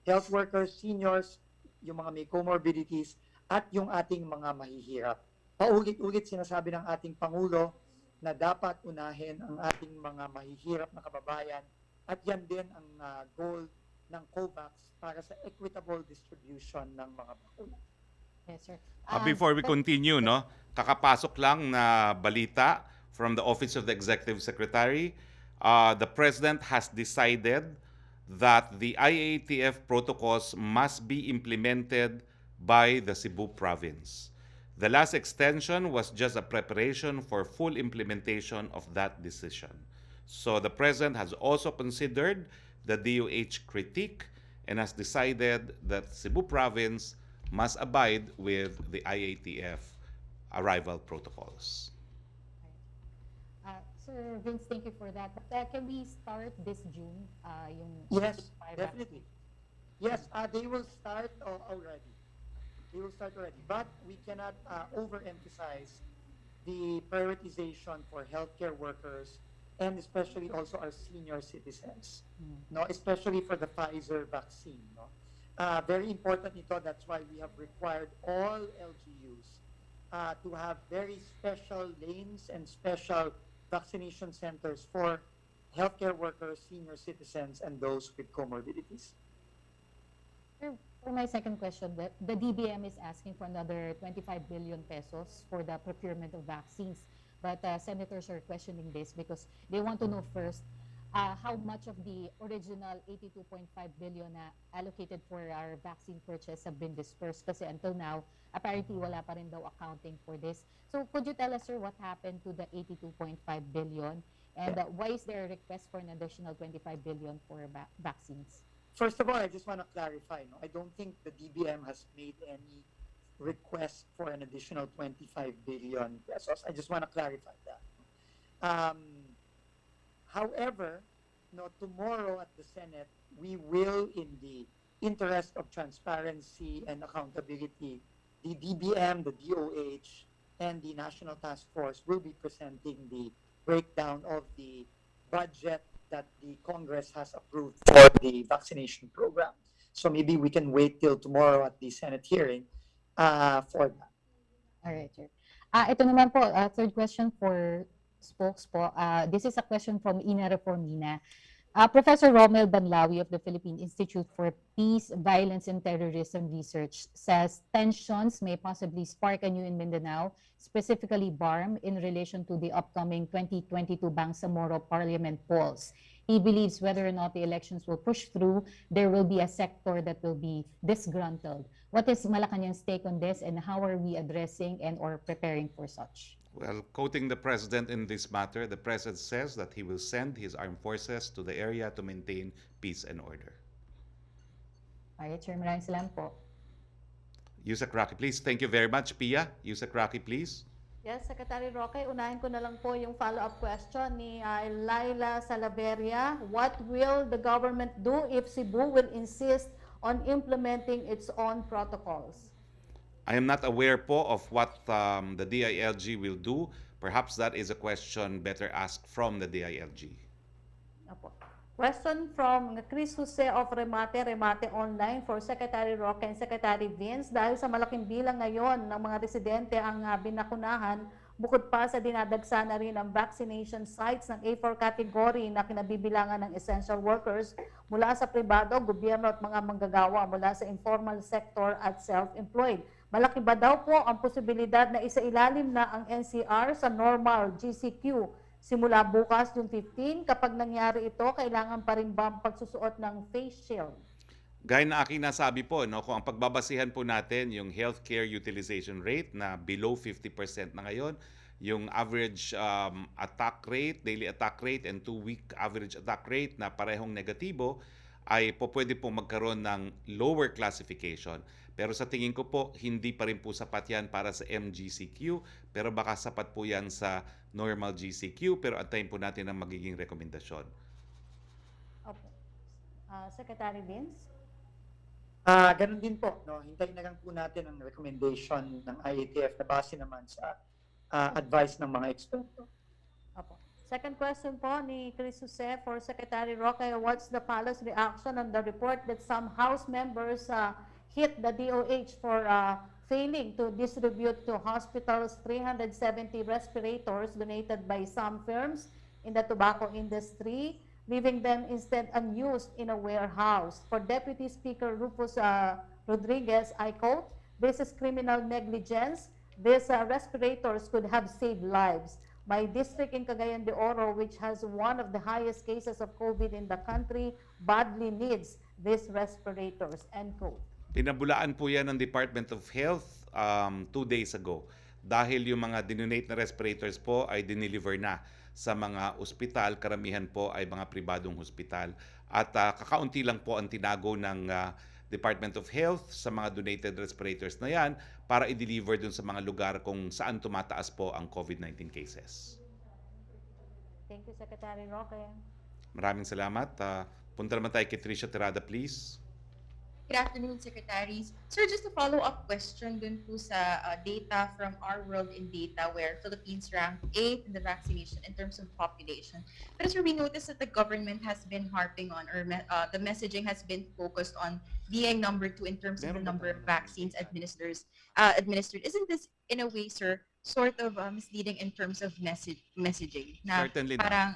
health workers, seniors, yung mga may comorbidities, at yung ating mga mahihirap. paulit-ulit sinasabi ng ating Pangulo na dapat unahin ang ating mga mahihirap na kababayan at yan din ang goal ng COVAX para sa equitable distribution ng mga bakuna. Yes, sir. Before we continue, no, kakapasok lang na balita from the Office of the Executive Secretary. The President has decided that the IATF protocols must be implemented by the Cebu province. The last extension was just a preparation for full implementation of that decision. So the President has also considered the DOH critique and has decided that Cebu province must abide with the IATF arrival protocols. Sir Vince, thank you for that. But can we start this June? Yung Yes, five definitely. Yes, they will start already. They will start already. But we cannot overemphasize the prioritization for healthcare workers and especially also our senior citizens. No, especially for the Pfizer vaccine. No, very important ito. That's why we have required all LGUs to have very special lanes and special vaccination centers for healthcare workers, senior citizens, and those with comorbidities. For my second question, the DBM is asking for another 25 billion pesos for the procurement of vaccines. But senators are questioning this because they want to know first how much of the original 82.5 billion allocated for our vaccine purchase have been dispersed. Kasi until now, apparently wala pa rin daw accounting for this. So could you tell us, sir, what happened to the 82.5 billion? And why is there a request for an additional 25 billion for vaccines? First of all, I just want to clarify. No, I don't think the DBM has made any request for an additional 25 billion pesos. I just want to clarify that. However, no, tomorrow at the Senate, we will, in the interest of transparency and accountability, the DBM, the DOH, and the National Task Force will be presenting the breakdown of the budget that the Congress has approved for the vaccination program. So maybe we can wait till tomorrow at the Senate hearing for that. All right, sir. Ito naman po, third question for Spokes po. This is a question from Ina Reformina. Professor Romel Banlawi of the Philippine Institute for Peace, Violence, and Terrorism Research says tensions may possibly spark anew in Mindanao, specifically BARM, in relation to the upcoming 2022 Bangsamoro Parliament polls. He believes whether or not the elections will push through, there will be a sector that will be disgruntled. What is Malacañang's take on this, and how are we addressing and or preparing for such? Well, quoting the President in this matter, the President says that he will send his armed forces to the area to maintain peace and order. All right, sir. Maraming salamat po. Yusek Roque, please. Thank you very much, Pia. Yusek Roque, please. Yes, Secretary Roque, unahin ko na lang po yung follow-up question ni Laila Salaveria. What will the government do if Cebu will insist on implementing its own protocols? I am not aware po of what the DILG will do. Perhaps that is a question better asked from the DILG. Apo. Question from Chris Jose of Remate Online for Secretary Roque and Secretary Vince. Dahil sa malaking bilang ngayon ng mga residente ang binakunahan, bukod pa sa dinadagsa na rin ang vaccination sites ng A4 category na kinabibilangan ng essential workers mula sa pribado, gobyerno at mga manggagawa mula sa informal sector at self-employed. Malaki ba daw po ang posibilidad na isailalim na ang NCR sa normal GCQ simula bukas June 15? Kapag nangyari ito, kailangan pa rin ba ang pagsusuot ng face shield? Gaya na aking nasabi po, no, kung ang pagbabasihan po natin yung healthcare utilization rate na below 50% na ngayon, yung average attack rate, daily attack rate, and 2-week average attack rate na parehong negatibo, ay po pwede po magkaroon ng lower classification. Pero sa tingin ko po, hindi pa rin po sapat yan para sa MGCQ, pero baka sapat po yan sa normal GCQ, pero antayin po natin ang magiging rekomendasyon. Opo. Secretary Vince? Ganun din po, no? Hintayin na lang po natin ang recommendation ng IATF na base naman sa advice ng mga eksperto. Opo. Second question po ni Chris Jose for Secretary Roque. What's the palace reaction on the report that some House members hit the DOH for failing to distribute to hospitals 370 respirators donated by some firms in the tobacco industry, leaving them instead unused in a warehouse. For Deputy Speaker Rufus Rodriguez, I quote, "This is criminal negligence. These respirators could have saved lives. My district in Cagayan de Oro, which has one of the highest cases of COVID in the country, badly needs these respirators," end quote. Pinabulaan po yan ng Department of Health 2 days ago dahil yung mga dinonate na respirators po ay dineliver na sa mga ospital. Karamihan po ay mga pribadong hospital. At kakaunti lang po ang tinago ng Department of Health sa mga donated respirators na yan para i-deliver dun sa mga lugar kung saan tumataas po ang COVID-19 cases. Thank you, Secretary Roque. Maraming salamat. Punta naman tayo kay Tricia Tirada, please. Good afternoon, Secretaries. Sir, just a follow-up question dun po sa data from Our World in Data where Philippines ranked 8th in the vaccination in terms of population. But sir, we noticed that the government has been harping on, or the messaging has been focused on being number 2 in terms of the number of vaccines administered. Isn't this, in a way, sir, sort of misleading in terms of messaging? Na Certainly not. parang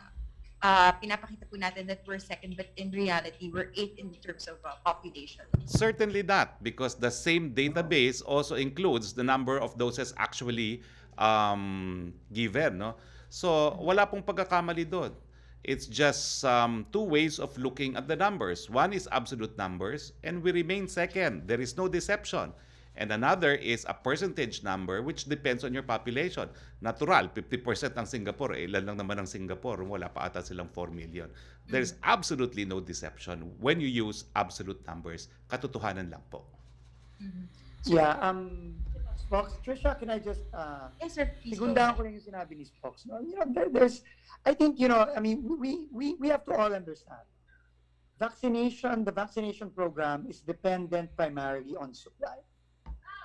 pinapakita po natin that we're second, but in reality, we're 8th in terms of population. Certainly not, because the same database also includes the number of doses actually given. No? So, wala pong pagkakamali doon. It's just 2 ways of looking at the numbers. One is absolute numbers, and we remain second. There is no deception. And another is a percentage number which depends on your population. Natural, 50% ng Singapore. Ilan lang naman ang Singapore? Wala pa ata silang 4 million. There's absolutely no deception when you use absolute numbers. Katotohanan lang po. Yeah, Spox, Trisha, can I just Yes, sir. Please go sigundahan ahead. ko lang yung sinabi ni Spox. No? You know, there's, I think, you know, I mean, we have to all understand. The vaccination program is dependent primarily on supply.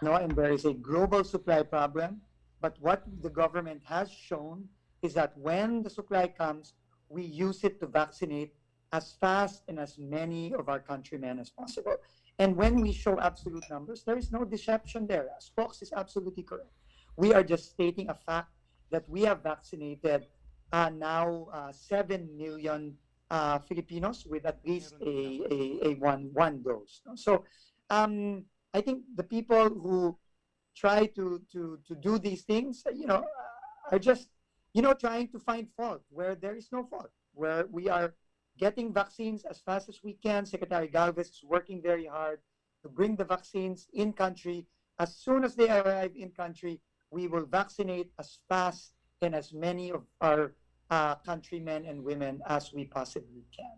No, and there is a global supply problem. But what the government has shown is that when the supply comes, we use it to vaccinate as fast and as many of our countrymen as possible. And when we show absolute numbers, there is no deception there. Spox is absolutely correct. We are just stating a fact that we have vaccinated now 7 million Filipinos with at least a one dose. So I think the people who try to do these things, you know, are just, you know, trying to find fault where there is no fault, where we are getting vaccines as fast as we can. Secretary Galvez is working very hard to bring the vaccines in country. As soon as they arrive in country, we will vaccinate as fast and as many of our countrymen and women as we possibly can.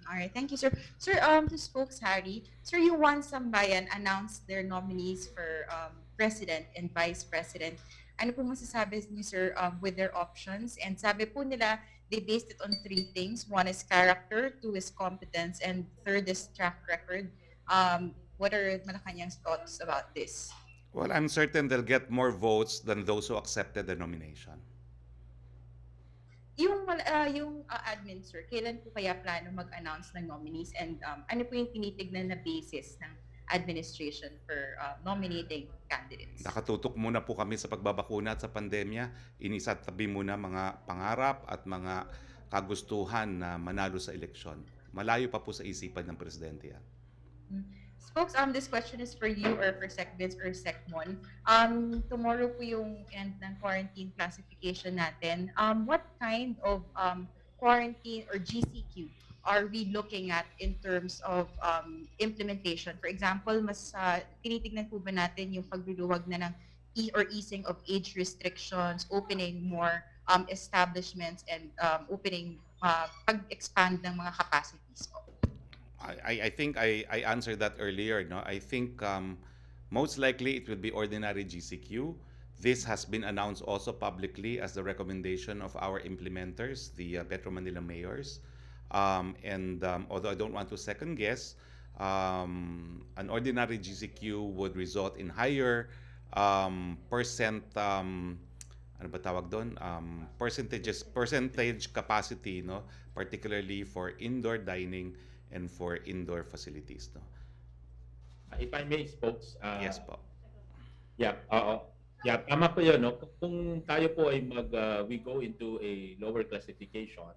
All right, thank you, sir. Sir, to Spokes Harry, sir, yung One Sambayan announced their nominees for president and vice president. Ano po masasabi niyo, sir, with their options? And sabi po nila, they based it on 3 things. 1 is character, 2 is competence, and 3rd is track record. What are Malacañang's thoughts about this? Well, I'm certain they'll get more votes than those who accepted the nomination. Yung admin, sir, kailan po kaya plano mag-announce ng nominees? And ano po yung tinitignan na basis ng administration for nominating candidates? Nakatutok muna po kami sa pagbabakuna at sa pandemya. Inisatabi muna mga pangarap at mga kagustuhan na manalo sa eleksyon. Malayo pa po sa isipan ng presidente yan. Folks, this question is for you or for SecVids or SecMon. Tomorrow po yung end ng quarantine classification natin. What kind of quarantine or GCQ are we looking at in terms of implementation? For example, mas tinitignan po ba natin yung pagluluwag na ng easing of age restrictions, opening more establishments, and opening, pag-expand ng mga capacities po? I think I answered that earlier. No, I think most likely it will be ordinary GCQ. This has been announced also publicly as the recommendation of our implementers, the Metro Manila mayors. Although I don't want to second guess, an ordinary GCQ would result in higher percentage capacity, no, particularly for indoor dining and for indoor facilities, no. If I may, Spokes, Yes po. Yeah, oo. Yeah, tama po 'yun, 'no? Kung tayo po ay we go into a lower classification,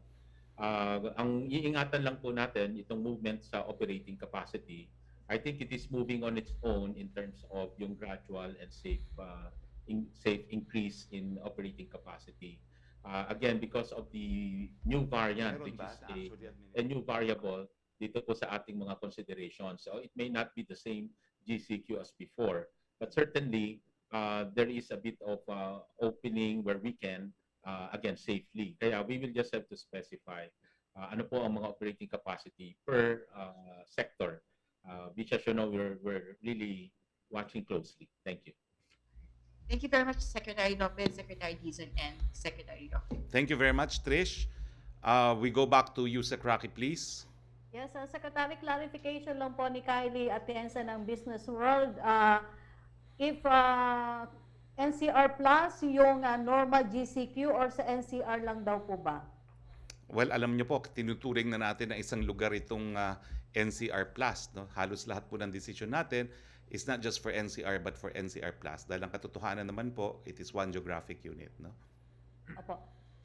ang iingatan lang po natin itong movement sa operating capacity. I think it is moving on its own in terms of yung gradual and safe increase in operating capacity. Again, because of the new variant, Meron which ba is actually a new variable dito po sa ating mga considerations. So it may not be the same GCQ as before, but certainly there is a bit of opening where we can again safely. Kaya we will just have to specify ano po ang mga operating capacity per sector, which as you know we're really watching closely. Thank you. Thank you very much, Secretary Lopez, Secretary Dizon, and Secretary Roque. Thank you very much, Trish. We go back to you, Sec Rocky, please. Yes, Secretary, clarification lang po ni Kylie Atienza ng Business World. If NCR Plus yung normal GCQ or sa NCR lang daw po ba? Well, alam niyo po, tinuturing na natin na isang lugar itong NCR Plus. No? Halos lahat po ng decision natin is not just for NCR but for NCR Plus. Dahil ang katotohanan naman po, it is one geographic unit. No? Opo.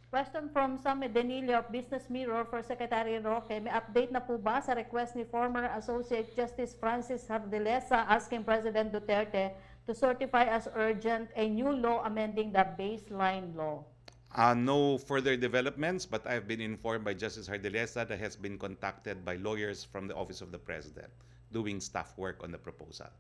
Question from Sam Denilio of Business Mirror for Secretary Roque. May update na po ba sa request ni former Associate Justice Francis Hardelesa asking President Duterte to certify as urgent a new law amending the baseline law? No further developments, but I've been informed by Justice Hardelesa that has been contacted by lawyers from the Office of the President doing staff work on the proposal.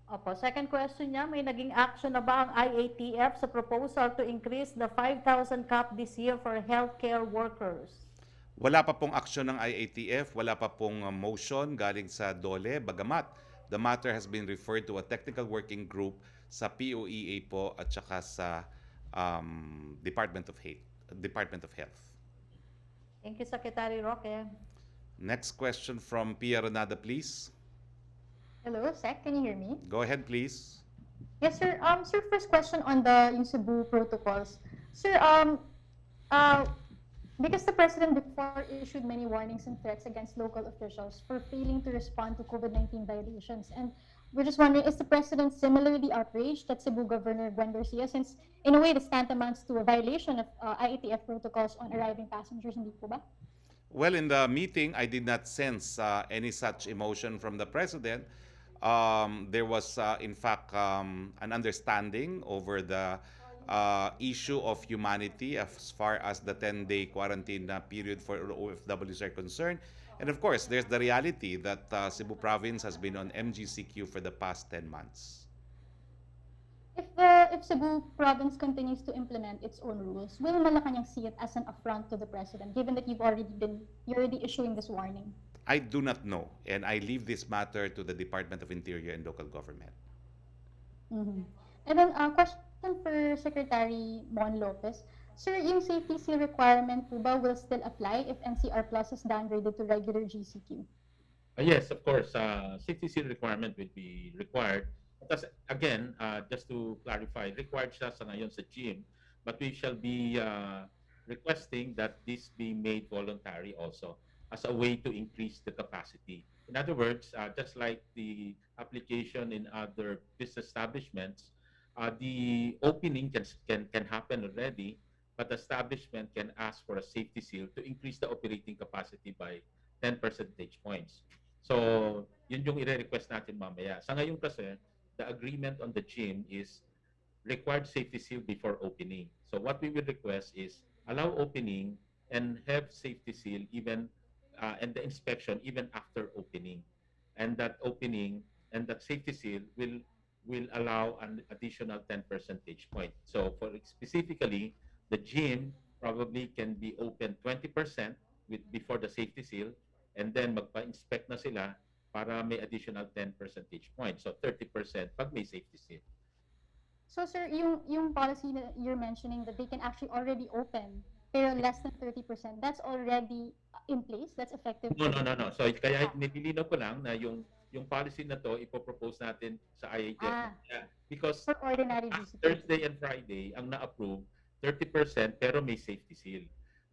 Opo. Second question niya, may naging action na ba ang IATF sa proposal to increase the 5,000 cap this year for healthcare workers? Wala pa pong aksyon ng IATF, wala pa pong motion galing sa DOLE, bagamat the matter has been referred to a technical working group sa POEA po at saka sa Department of Health. Thank you, Secretary Roque. Next question from Pia Renada, please. Hello, Sec. Can you hear me? Go ahead, please. Yes, sir. Sir, first question on yung Cebu protocols. Sir, because the President before issued many warnings and threats against local officials for failing to respond to COVID-19 violations, and we're just wondering, is the President similarly outraged that Cebu Governor Gwen Garcia, since in a way this tantamounts to a violation of IATF protocols on arriving passengers, hindi po ba? Well, in the meeting, I did not sense any such emotion from the President. There was, in fact, an understanding over the issue of humanity as far as the 10-day quarantine period for OFWs are concerned. And of course, there's the reality that Cebu Province has been on MGCQ for the past 10 months. If Cebu Province continues to implement its own rules, will Malacañang see it as an affront to the President, given that you're already issuing this warning? I do not know, and I leave this matter to the Department of Interior and Local Government. Mm-hmm. And then a question for Secretary Mon Lopez. Sir, yung safety seal requirement po ba will still apply if NCR Plus is downgraded to regular GCQ? Yes, of course, safety seal requirement will be required. But again, just to clarify, required siya sa ngayon sa gym, but we shall be requesting that this be made voluntary also as a way to increase the capacity. In other words, just like the application in other business establishments, the opening can happen already, but the establishment can ask for a safety seal to increase the operating capacity by 10 percentage points. So, yun yung i-request natin mamaya. Sa ngayon kasi, the agreement on the gym is required safety seal before opening. So, what we will request is allow opening and have safety seal even and the inspection even after opening. And that opening and that safety seal will allow an additional 10 percentage point. So, for specifically, the gym probably can be open 20% before the safety seal, and then magpa-inspect na sila para may additional 10 percentage points. So 30% pag may safety seal. So sir, yung policy that you're mentioning that they can actually already open pero less than 30%, that's already in place? That's effective? No. So kaya nililinaw ko lang na yung policy na to ipopropose natin sa IATF. Because for ordinary GCQ. Thursday and Friday ang na-approve 30% pero may safety seal.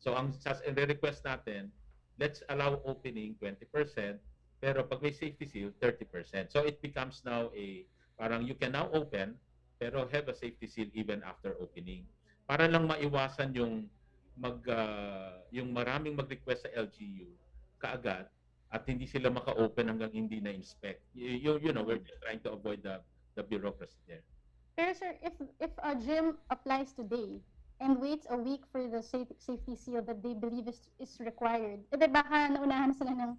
So ang request natin, let's allow opening 20%, pero pag may safety seal, 30%. So it becomes now parang you can now open, pero have a safety seal even after opening. Para lang maiwasan yung yung maraming mag-request sa LGU kaagad at hindi sila maka-open hanggang hindi na-inspect. We're just trying to avoid the bureaucracy there. Pero sir, if a gym applies today and waits a week for the safety seal that they believe is required, edi baka naunahan sila ng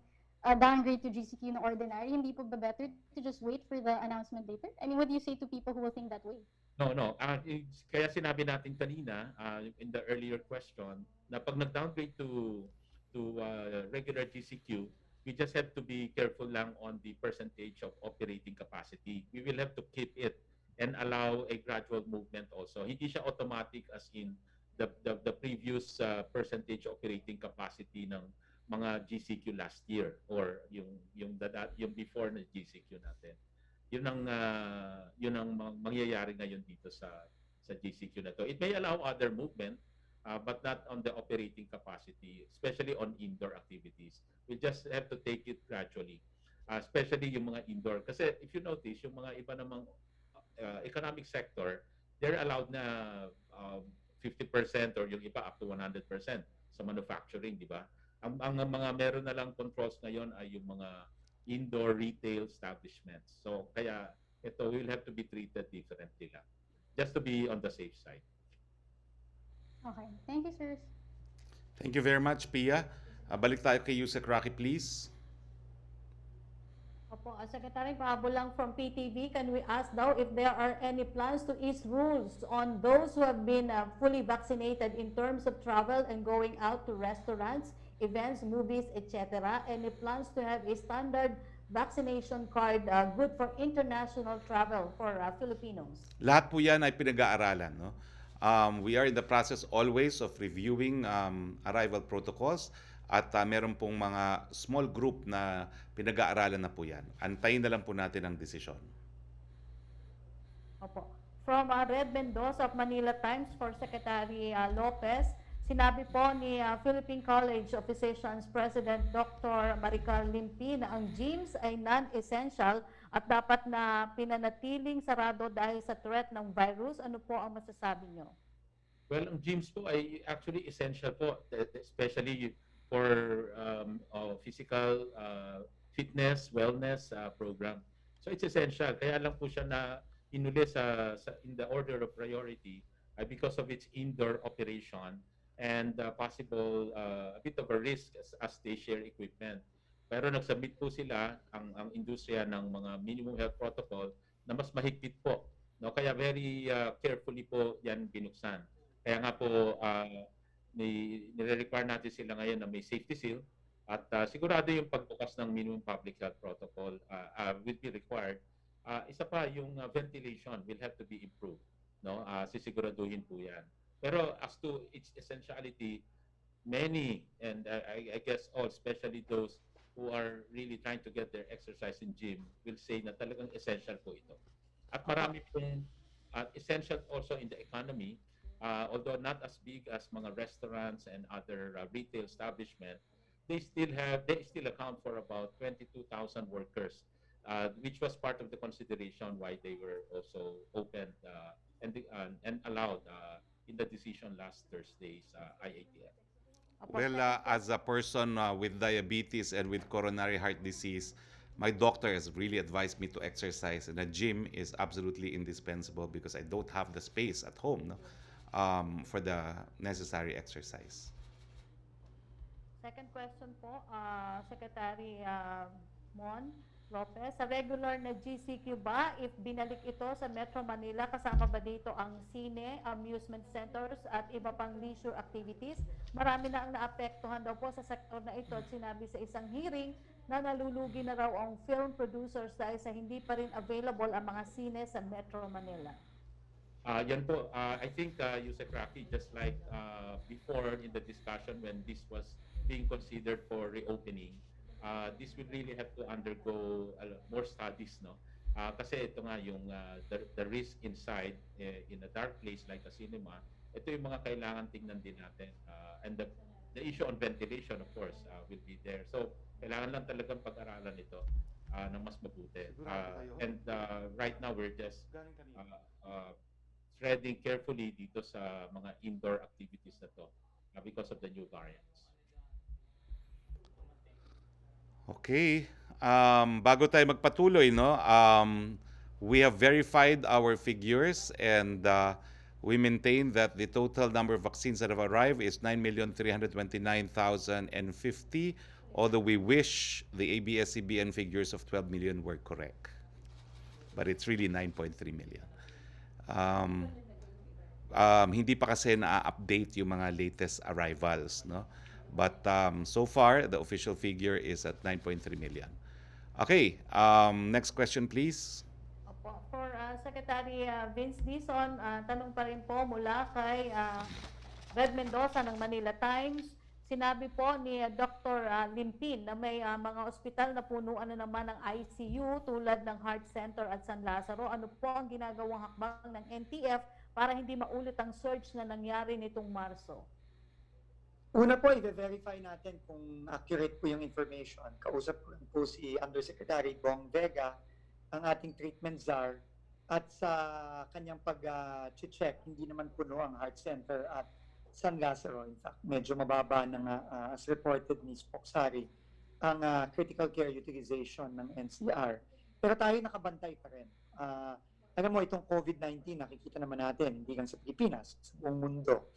downgrade to GCQ na ordinary, hindi po ba better to just wait for the announcement later? I mean, what do you say to people who will think that way? No. Kaya sinabi natin kanina in the earlier question na pag nag-downgrade to regular GCQ, we just have to be careful lang on the percentage of operating capacity. We will have to keep it and allow a gradual movement also. Hindi siya automatic as in the previous percentage operating capacity ng mga GCQ last year or yung before na GCQ natin. Yun ang mangyayari ngayon dito sa GCQ na to. It may allow other movement, but not on the operating capacity, especially on indoor activities. We just have to take it gradually, especially yung mga indoor. Kasi if you notice, yung mga iba namang economic sector, they're allowed na 50% or yung iba up to 100% sa manufacturing, di ba? Ang mga meron na lang controls ngayon ay yung mga indoor retail establishments. So kaya ito will have to be treated differently lang. Just to be on the safe side. Okay. Thank you, sir. Thank you very much, Pia. Balik tayo kay Yusek Roque, please. Opo, Secretary, pahabol lang from PTV, can we ask daw if there are any plans to ease rules on those who have been fully vaccinated in terms of travel and going out to restaurants, events, movies, etc.? Any plans to have a standard vaccination card good for international travel for Filipinos? Lahat po yan ay pinag-aaralan. No? We are in the process always of reviewing arrival protocols at meron pong mga small group na pinag-aaralan na po yan. Antayin na lang po natin ang desisyon. Opo. From Red Mendoza of Manila Times for Secretary Lopez, sinabi po ni Philippine College of Physicians President Dr. Maricar Limpi na ang gyms ay non-essential at dapat na pinanatiling sarado dahil sa threat ng virus. Ano po ang masasabi nyo? Well, ang gyms po ay actually essential po, especially for physical fitness, wellness program. So it's essential. Kaya lang po siya na inuli in the order of priority because of its indoor operation and possible a bit of a risk as they share equipment. Pero nagsubmit po sila ang industriya ng mga minimum health protocol na mas mahigpit po. No, kaya very carefully po yan binuksan. Kaya nga po nire-require natin sila ngayon na may safety seal at sigurado yung pagbukas ng minimum public health protocol will be required. Isa pa yung ventilation will have to be improved. No, sisiguraduhin po yan. Pero as to its essentiality, many, and I guess all, especially those who are really trying to get their exercise in gym, will say na talagang essential po ito. At marami pong essential also in the economy, although not as big as mga restaurants and other retail establishment, they still account for about 22,000 workers, which was part of the consideration why they were also opened and allowed in the decision last Thursday's IATF. Well, as a person with diabetes and with coronary heart disease, my doctor has really advised me to exercise, and a gym is absolutely indispensable because I don't have the space at home, no, for the necessary exercise. Second question po, Secretary Mon Lopez, sa regular na GCQ ba, if binalik ito sa Metro Manila, kasama ba dito ang sine, amusement centers at iba pang leisure activities? Marami na ang naapektuhan daw po sa sektor na ito at sinabi sa isang hearing na nalulugi na raw ang film producers dahil sa hindi pa rin available ang mga sine sa Metro Manila. Yan po, I think Yusek Roque, just like before in the discussion when this was being considered for reopening, this will really have to undergo more studies, no? Kasi ito nga yung the risk inside in a dark place like a cinema, ito yung mga kailangan tingnan din natin. And the issue on ventilation, of course, will be there. So kailangan lang talagang pag-aralan ito. ng mas mabuti. And right now, we're just treading carefully dito sa mga indoor activities na to because of the new variants. Okay. Bago tayo magpatuloy, no? We have verified our figures and we maintain that the total number of vaccines that have arrived is 9,329,050, although we wish the ABS-CBN figures of 12 million were correct. But it's really 9.3 million. Hindi pa kasi na-update yung mga latest arrivals, no? But so far, the official figure is at 9.3 million. Okay, next question please. Opo. For Secretary Vince Dizon, tanong pa rin po mula kay Red Mendoza ng Manila Times. Sinabi po ni Dr. Limpin na may mga ospital na punuan na naman ng ICU tulad ng Heart Center at San Lazaro. Ano po ang ginagawang hakbang ng NTF para hindi maulit ang surge na nangyari nitong Marso? Una po, i-verify natin kung accurate po yung information. Kausap ko po si Undersecretary Bong Vega, ang ating treatment czar, at sa kanyang pag-check, hindi naman puno ang Heart Center at San Lazaro. In fact, medyo mababa na nga, as reported ni Spokesperson, ang critical care utilization ng NCR. Pero tayo nakabantay pa rin. Alam mo, itong COVID-19, nakikita naman natin, hindi lang sa Pilipinas, sa buong mundo,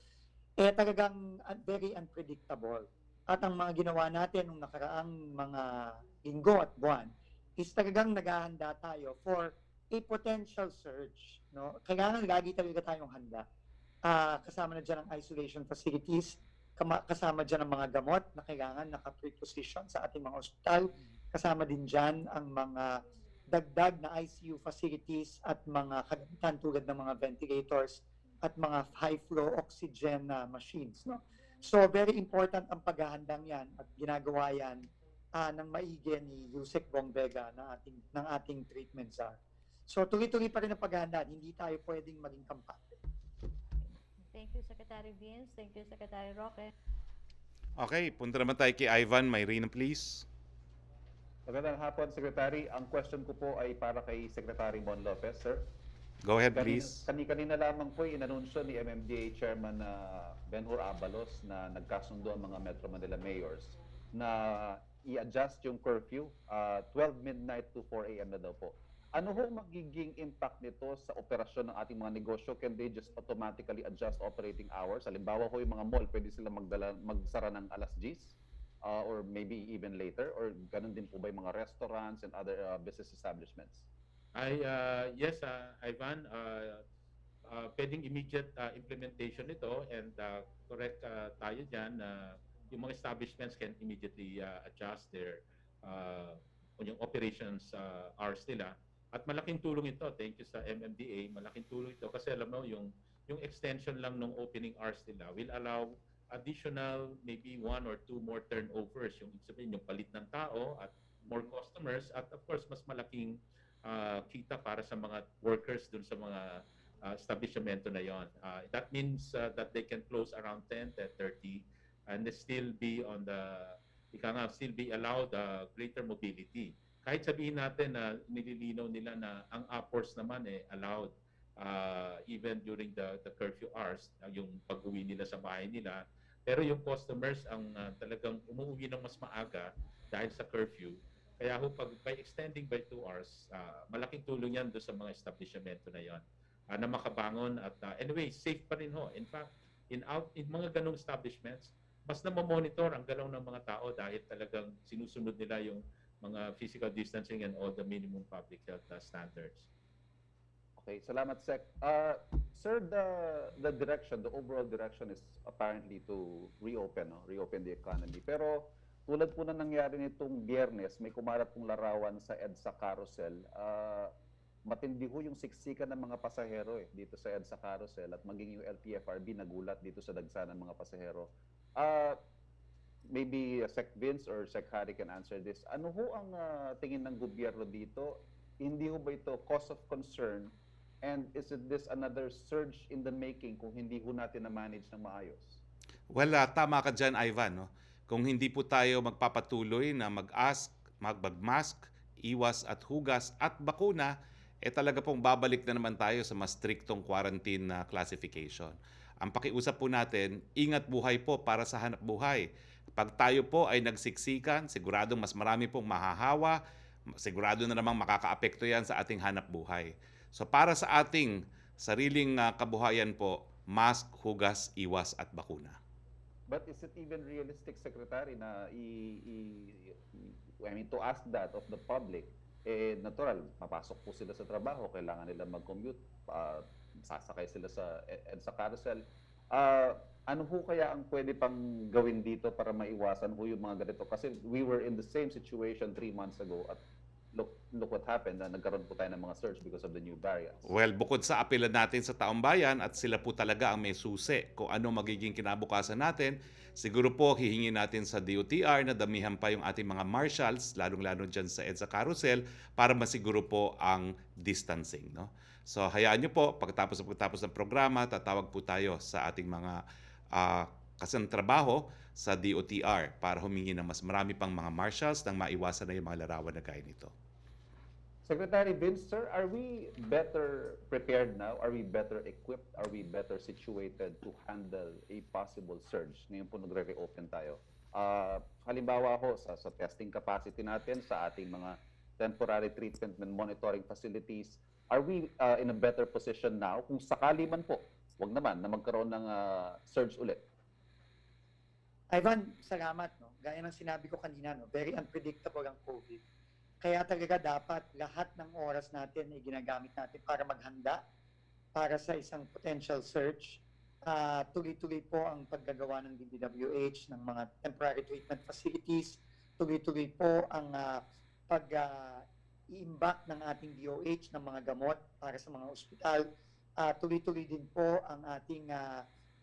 talagang very unpredictable. At ang mga ginawa natin nung nakaraang mga linggo at buwan is talagang naghahanda tayo for a potential surge. No? Kailangan lagi talaga tayong handa. Kasama na dyan ang isolation facilities, kasama dyan ang mga gamot na kailangan naka-preposition sa ating mga ospital, kasama din dyan ang mga dagdag na ICU facilities at mga kagamitan tulad ng mga ventilators at mga high-flow oxygen machines. No? So, very important ang paghahandang yan at ginagawa yan ng maigi ni Yusek Bong Vega ng ating treatment czar. So, tuloy-tuloy pa rin ang paghahanda. Hindi tayo pwedeng maging kampante. Thank you, Secretary Vince. Thank you, Secretary Roque. Okay, punta naman tayo kay Ivan. Mayrina, please. Magandang hapon, Secretary. Ang question ko po ay para kay Secretary Mon Lopez, sir. Go ahead, please. Kanina lamang po inanunsyo ni MMDA Chairman Benhur Abalos na nagkasundo ang mga Metro Manila mayors na i-adjust yung curfew 12 midnight to 4 a.m. na daw po. Ano ho magiging impact nito sa operasyon ng ating mga negosyo? Can they just automatically adjust operating hours? Halimbawa ho yung mga mall, pwede sila magsara ng alas 10 or maybe even later? Or ganun din po ba yung mga restaurants and other business establishments? Yes, Ivan, pwedeng immediate implementation nito and correct tayo dyan na yung mga establishments can immediately adjust their yung operations hours nila. At malaking tulong ito, thank you sa MMDA, malaking tulong ito kasi alam mo yung extension lang ng opening hours nila will allow additional maybe 1 or 2 more turnovers, yung sabihin yung palit ng tao at more customers at of course mas malaking kita para sa mga workers dun sa mga establishmento na yon. That means that they can close around 10, 10:30 and they still be on still be allowed greater mobility. Kahit sabihin natin na nililinaw nila na ang hours naman allowed even during the curfew hours, yung pag-uwi nila sa bahay nila. Pero yung customers ang talagang umuwi ng mas maaga dahil sa curfew. Kaya ho, by extending by 2 hours, malaking tulong yan doon sa mga establishmento na yon na makabangon at anyway, safe pa rin ho. In fact, in mga ganong establishments, mas na-monitor ang galaw ng mga tao dahil talagang sinusunod nila yung mga physical distancing and all the minimum public health standards. Okay, salamat, Sec. Sir, the overall direction is apparently to reopen the economy. Pero tulad po na nangyari nitong Biyernes, may kumalat pong larawan sa EDSA Carousel. Matindi ho yung siksikan ng mga pasahero dito sa EDSA Carousel at maging yung LTFRB nagulat dito sa dagsa ng mga pasahero. Maybe Sec Vince or Sec Harry can answer this. Ano ho ang tingin ng gobyerno dito? Hindi ho ba ito cause of concern? And is this another surge in the making kung hindi ho natin na-manage ng maayos? Well, tama ka dyan, Ivan. No? Kung hindi po tayo magpapatuloy na mag-mask, iwas at hugas at bakuna, talaga pong babalik na naman tayo sa mas striktong quarantine na classification. Ang pakiusap po natin, ingat buhay po para sa hanap buhay. Pag tayo po ay nagsiksikan, siguradong mas marami pong mahahawa, sigurado na namang makakaapekto yan sa ating hanap buhay. So para sa ating sariling kabuhayan po, mask, hugas, iwas at bakuna. But is it even realistic, Secretary, na to ask that of the public? Natural, mapasok po sila sa trabaho, kailangan nila mag-commute, sasakay sila sa EDSA carousel. Ano ho kaya ang pwede pang gawin dito para maiwasan ho yung mga ganito? Kasi we were in the same situation 3 months ago at look what happened, na nagkaroon po tayo ng mga surge because of the new variants. Well, bukod sa apela natin sa taong bayan at sila po talaga ang may susi kung ano magiging kinabukasan natin, siguro po hihingin natin sa DOTR na damihan pa yung ating mga marshals, lalong-lalo dyan sa EDSA Carousel, para masiguro po ang distancing. No? So hayaan nyo po, pagkatapos ng programa, tatawag po tayo sa ating mga kasantrabaho sa DOTR para humingi ng mas marami pang mga marshals nang maiwasan na yung mga larawan na gaya nito. Secretary Vince, sir, are we better prepared now? Are we better equipped? Are we better situated to handle a possible surge? Ngayon po nagre-reopen tayo. Halimbawa ho, sa testing capacity natin, sa ating mga temporary treatment and monitoring facilities, are we in a better position now? Kung sakali man po, wag naman na magkaroon ng surge ulit. Ivan, salamat. No? Gaya ng sinabi ko kanina, no? Very unpredictable ang COVID. Kaya talaga dapat lahat ng oras natin ay ginagamit natin para maghanda para sa isang potential surge. Tuloy-tuloy po ang paggagawa ng DPWH ng mga temporary treatment facilities. Tuloy-tuloy po ang pag-iimbak ng ating DOH ng mga gamot para sa mga ospital. Tuloy-tuloy din po ang ating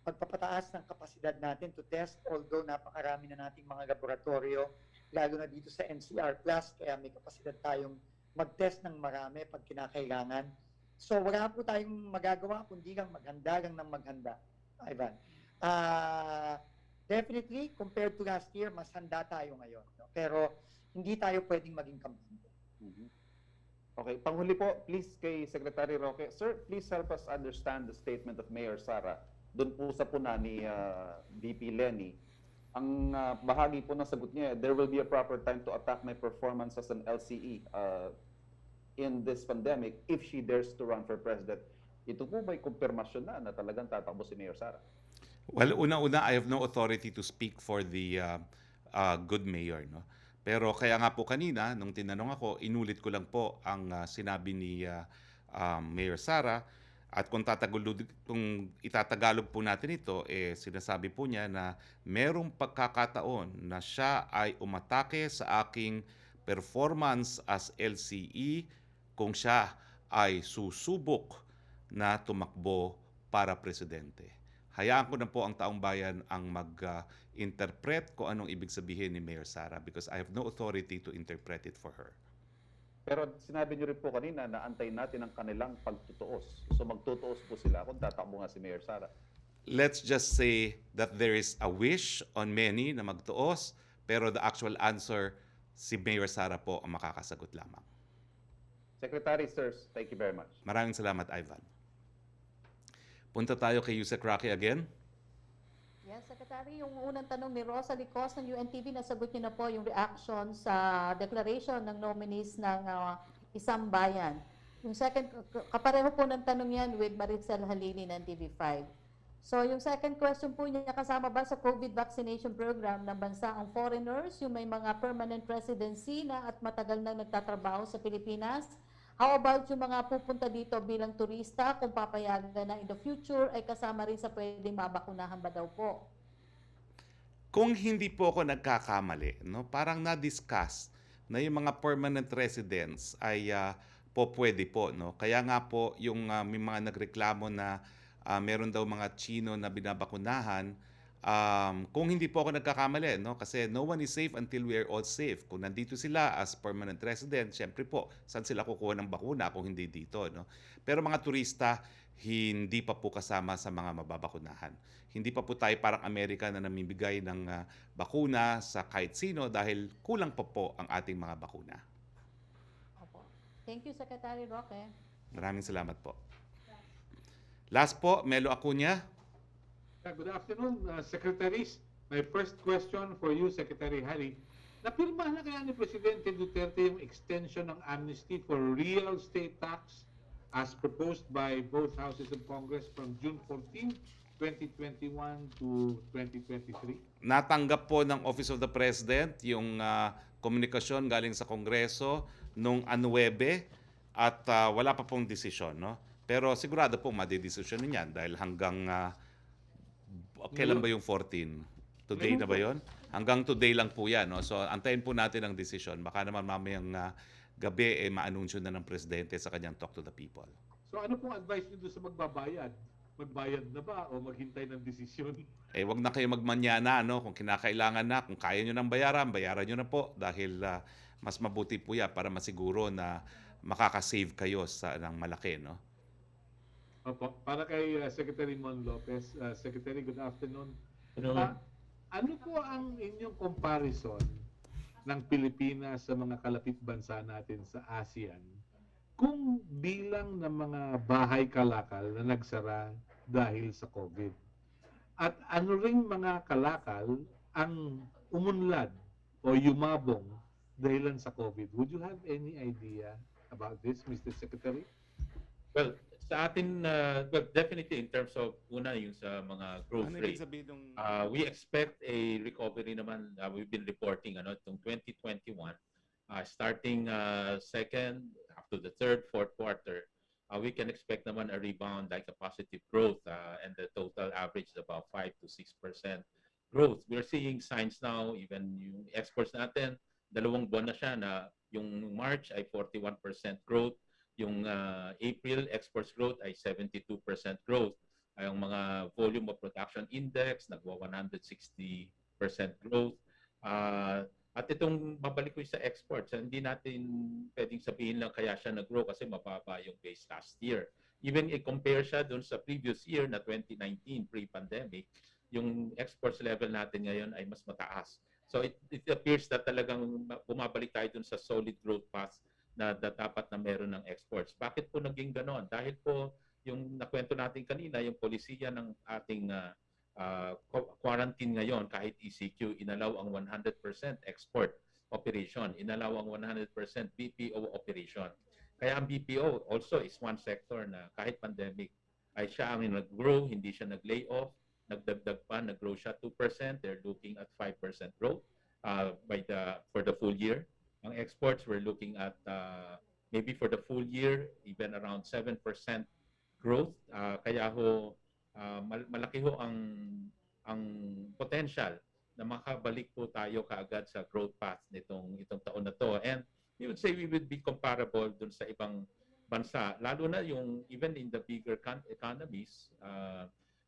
pagpapataas ng kapasidad natin to test, although napakarami na nating mga laboratorio, lalo na dito sa NCR Plus, kaya may kapasidad tayong mag-test ng marami pag kinakailangan. So wala po tayong magagawa kundi lang maghanda lang ng maghanda, Ivan. Definitely, compared to last year, mas handa tayo ngayon. No? Pero hindi tayo pwedeng maging kampante. Okay, panghuli po, please kay Secretary Roque. Sir, please help us understand the statement of Mayor Sara doon po sa puna ni VP Lenny. Ang bahagi po ng sagot niya, there will be a proper time to attack my performance as an LCE in this pandemic if she dares to run for president. Ito po ba'y kumpirmasyon na talagang tatakbo si Mayor Sara? Well, una-una, I have no authority to speak for the good mayor. No? Pero kaya nga po kanina, nung tinanong ako, inulit ko lang po ang sinabi ni Mayor Sara. At kung itatagalog po natin ito, sinasabi po niya na merong pagkakataon na siya ay umatake sa aking performance as LCE kung siya ay susubok na tumakbo para presidente. Hayaan ko na po ang taong bayan ang mag-interpret kung anong ibig sabihin ni Mayor Sara because I have no authority to interpret it for her. Pero sinabi niyo rin po kanina na antayin natin ang kanilang pagtutuos. So magtutuos po sila kung tatakbo nga si Mayor Sara. Let's just say that there is a wish on many na magtuos, pero the actual answer, si Mayor Sara po ang makakasagot lamang. Secretary, sirs, thank you very much. Maraming salamat, Ivan. Punta tayo kay Yusek Roque again. Yes, Secretary, yung unang tanong ni Rosa Licos ng UNTV, nasagot niyo na po yung reaction sa declaration ng nominees ng Isang Bayan. Yung second, kapareho po ng tanong yan with Maricel Halili ng TV5. So yung second question po niya, kasama ba sa COVID vaccination program ng bansa ang foreigners, yung may mga permanent residency na at matagal na nagtatrabaho sa Pilipinas? How about yung mga pupunta dito bilang turista, kung papayagan na in the future, ay kasama rin sa pwedeng mabakunahan ba daw po? Kung hindi po ako nagkakamali, no, parang na-discuss na yung mga permanent residents ay po pwede po. No? Kaya nga po yung may mga nagreklamo na meron daw mga Chino na binabakunahan, kung hindi po ako nagkakamali, no? Kasi no one is safe until we are all safe. Kung nandito sila as permanent resident, syempre po, saan sila kukuha ng bakuna kung hindi dito, no? Pero mga turista, hindi pa po kasama sa mga mababakunahan. Hindi pa po tayo parang Amerika na namimigay ng bakuna sa kahit sino dahil kulang pa po ang ating mga bakuna. Thank you, Secretary Roque. Maraming salamat po. Last po, Melo Acuña. Good afternoon, Secretaries. My first question for you, Secretary Harry. Napirmahan na kaya ni Presidente Duterte yung extension ng amnesty for real estate tax as proposed by both houses of Congress from June 14, 2021 to 2023? Natanggap po ng Office of the President yung komunikasyon galing sa Kongreso nung 9 at wala pa pong desisyon, no? Pero sigurado pong madidesisyon niyan dahil hanggang kailan ba yung 14? Today na ba yon? Hanggang today lang po yan, no? So antayin po natin ang desisyon. Baka naman mamayang gabi maanunsyo na ng Presidente sa kanyang Talk to the People. So ano pong advice niyo doon sa magbabayad? Magbayad na ba o maghintay ng desisyon? Wag na kayo magmanyana, no? Kung kinakailangan na, kung kaya nyo ng bayaran nyo na po dahil mas mabuti po yan para masiguro na makakasave kayo sa ng malaki, no? Opo. Para kay Secretary Mon Lopez. Secretary, good afternoon. Ano? Ano po ang inyong comparison ng Pilipinas sa mga kalapit bansa natin sa ASEAN kung bilang ng mga bahay kalakal na nagsara dahil sa COVID? At ano ring mga kalakal ang umunlad o yumabong dahilan sa COVID? Would you have any idea about this, Mr. Secretary? Well, sa atin, well, definitely in terms of una yung sa mga growth rate, we expect a recovery naman. We've been reporting itong 2021, starting second up to the third, fourth quarter, we can expect naman a rebound like a positive growth, and the total average is about 5 to 6% growth. We're seeing signs now, even yung exports natin, 2 buwan na siya na yung March ay 41% growth. Yung April exports growth ay 72% growth. Yung mga volume of production index nagwa 160% growth. At itong babalik ko sa exports, hindi natin pwedeng sabihin lang kaya siya nag-grow kasi mababa yung base last year. Even i-compare siya dun sa previous year na 2019 pre-pandemic, yung exports level natin ngayon ay mas mataas. So it appears that talagang bumabalik tayo dun sa solid growth path na dapat na meron ng exports. Bakit po naging ganon? Dahil po yung nakwento natin kanina, yung polisiya ng ating quarantine ngayon, kahit ECQ, inalaw ang 100% export operation, inalaw ang 100% BPO operation. Kaya ang BPO also is one sector na kahit pandemic ay siya ang nag-grow, hindi siya nag-lay off, nagdagdag pa, nag-grow siya 2%, they're looking at 5% growth for the full year. Ang exports, we're looking at maybe for the full year, even around 7% growth. Kaya malaki ho ang potential na makabalik po tayo kaagad sa growth path itong taon na to. And we would say we would be comparable dun sa ibang bansa. Lalo na yung even in the bigger economies,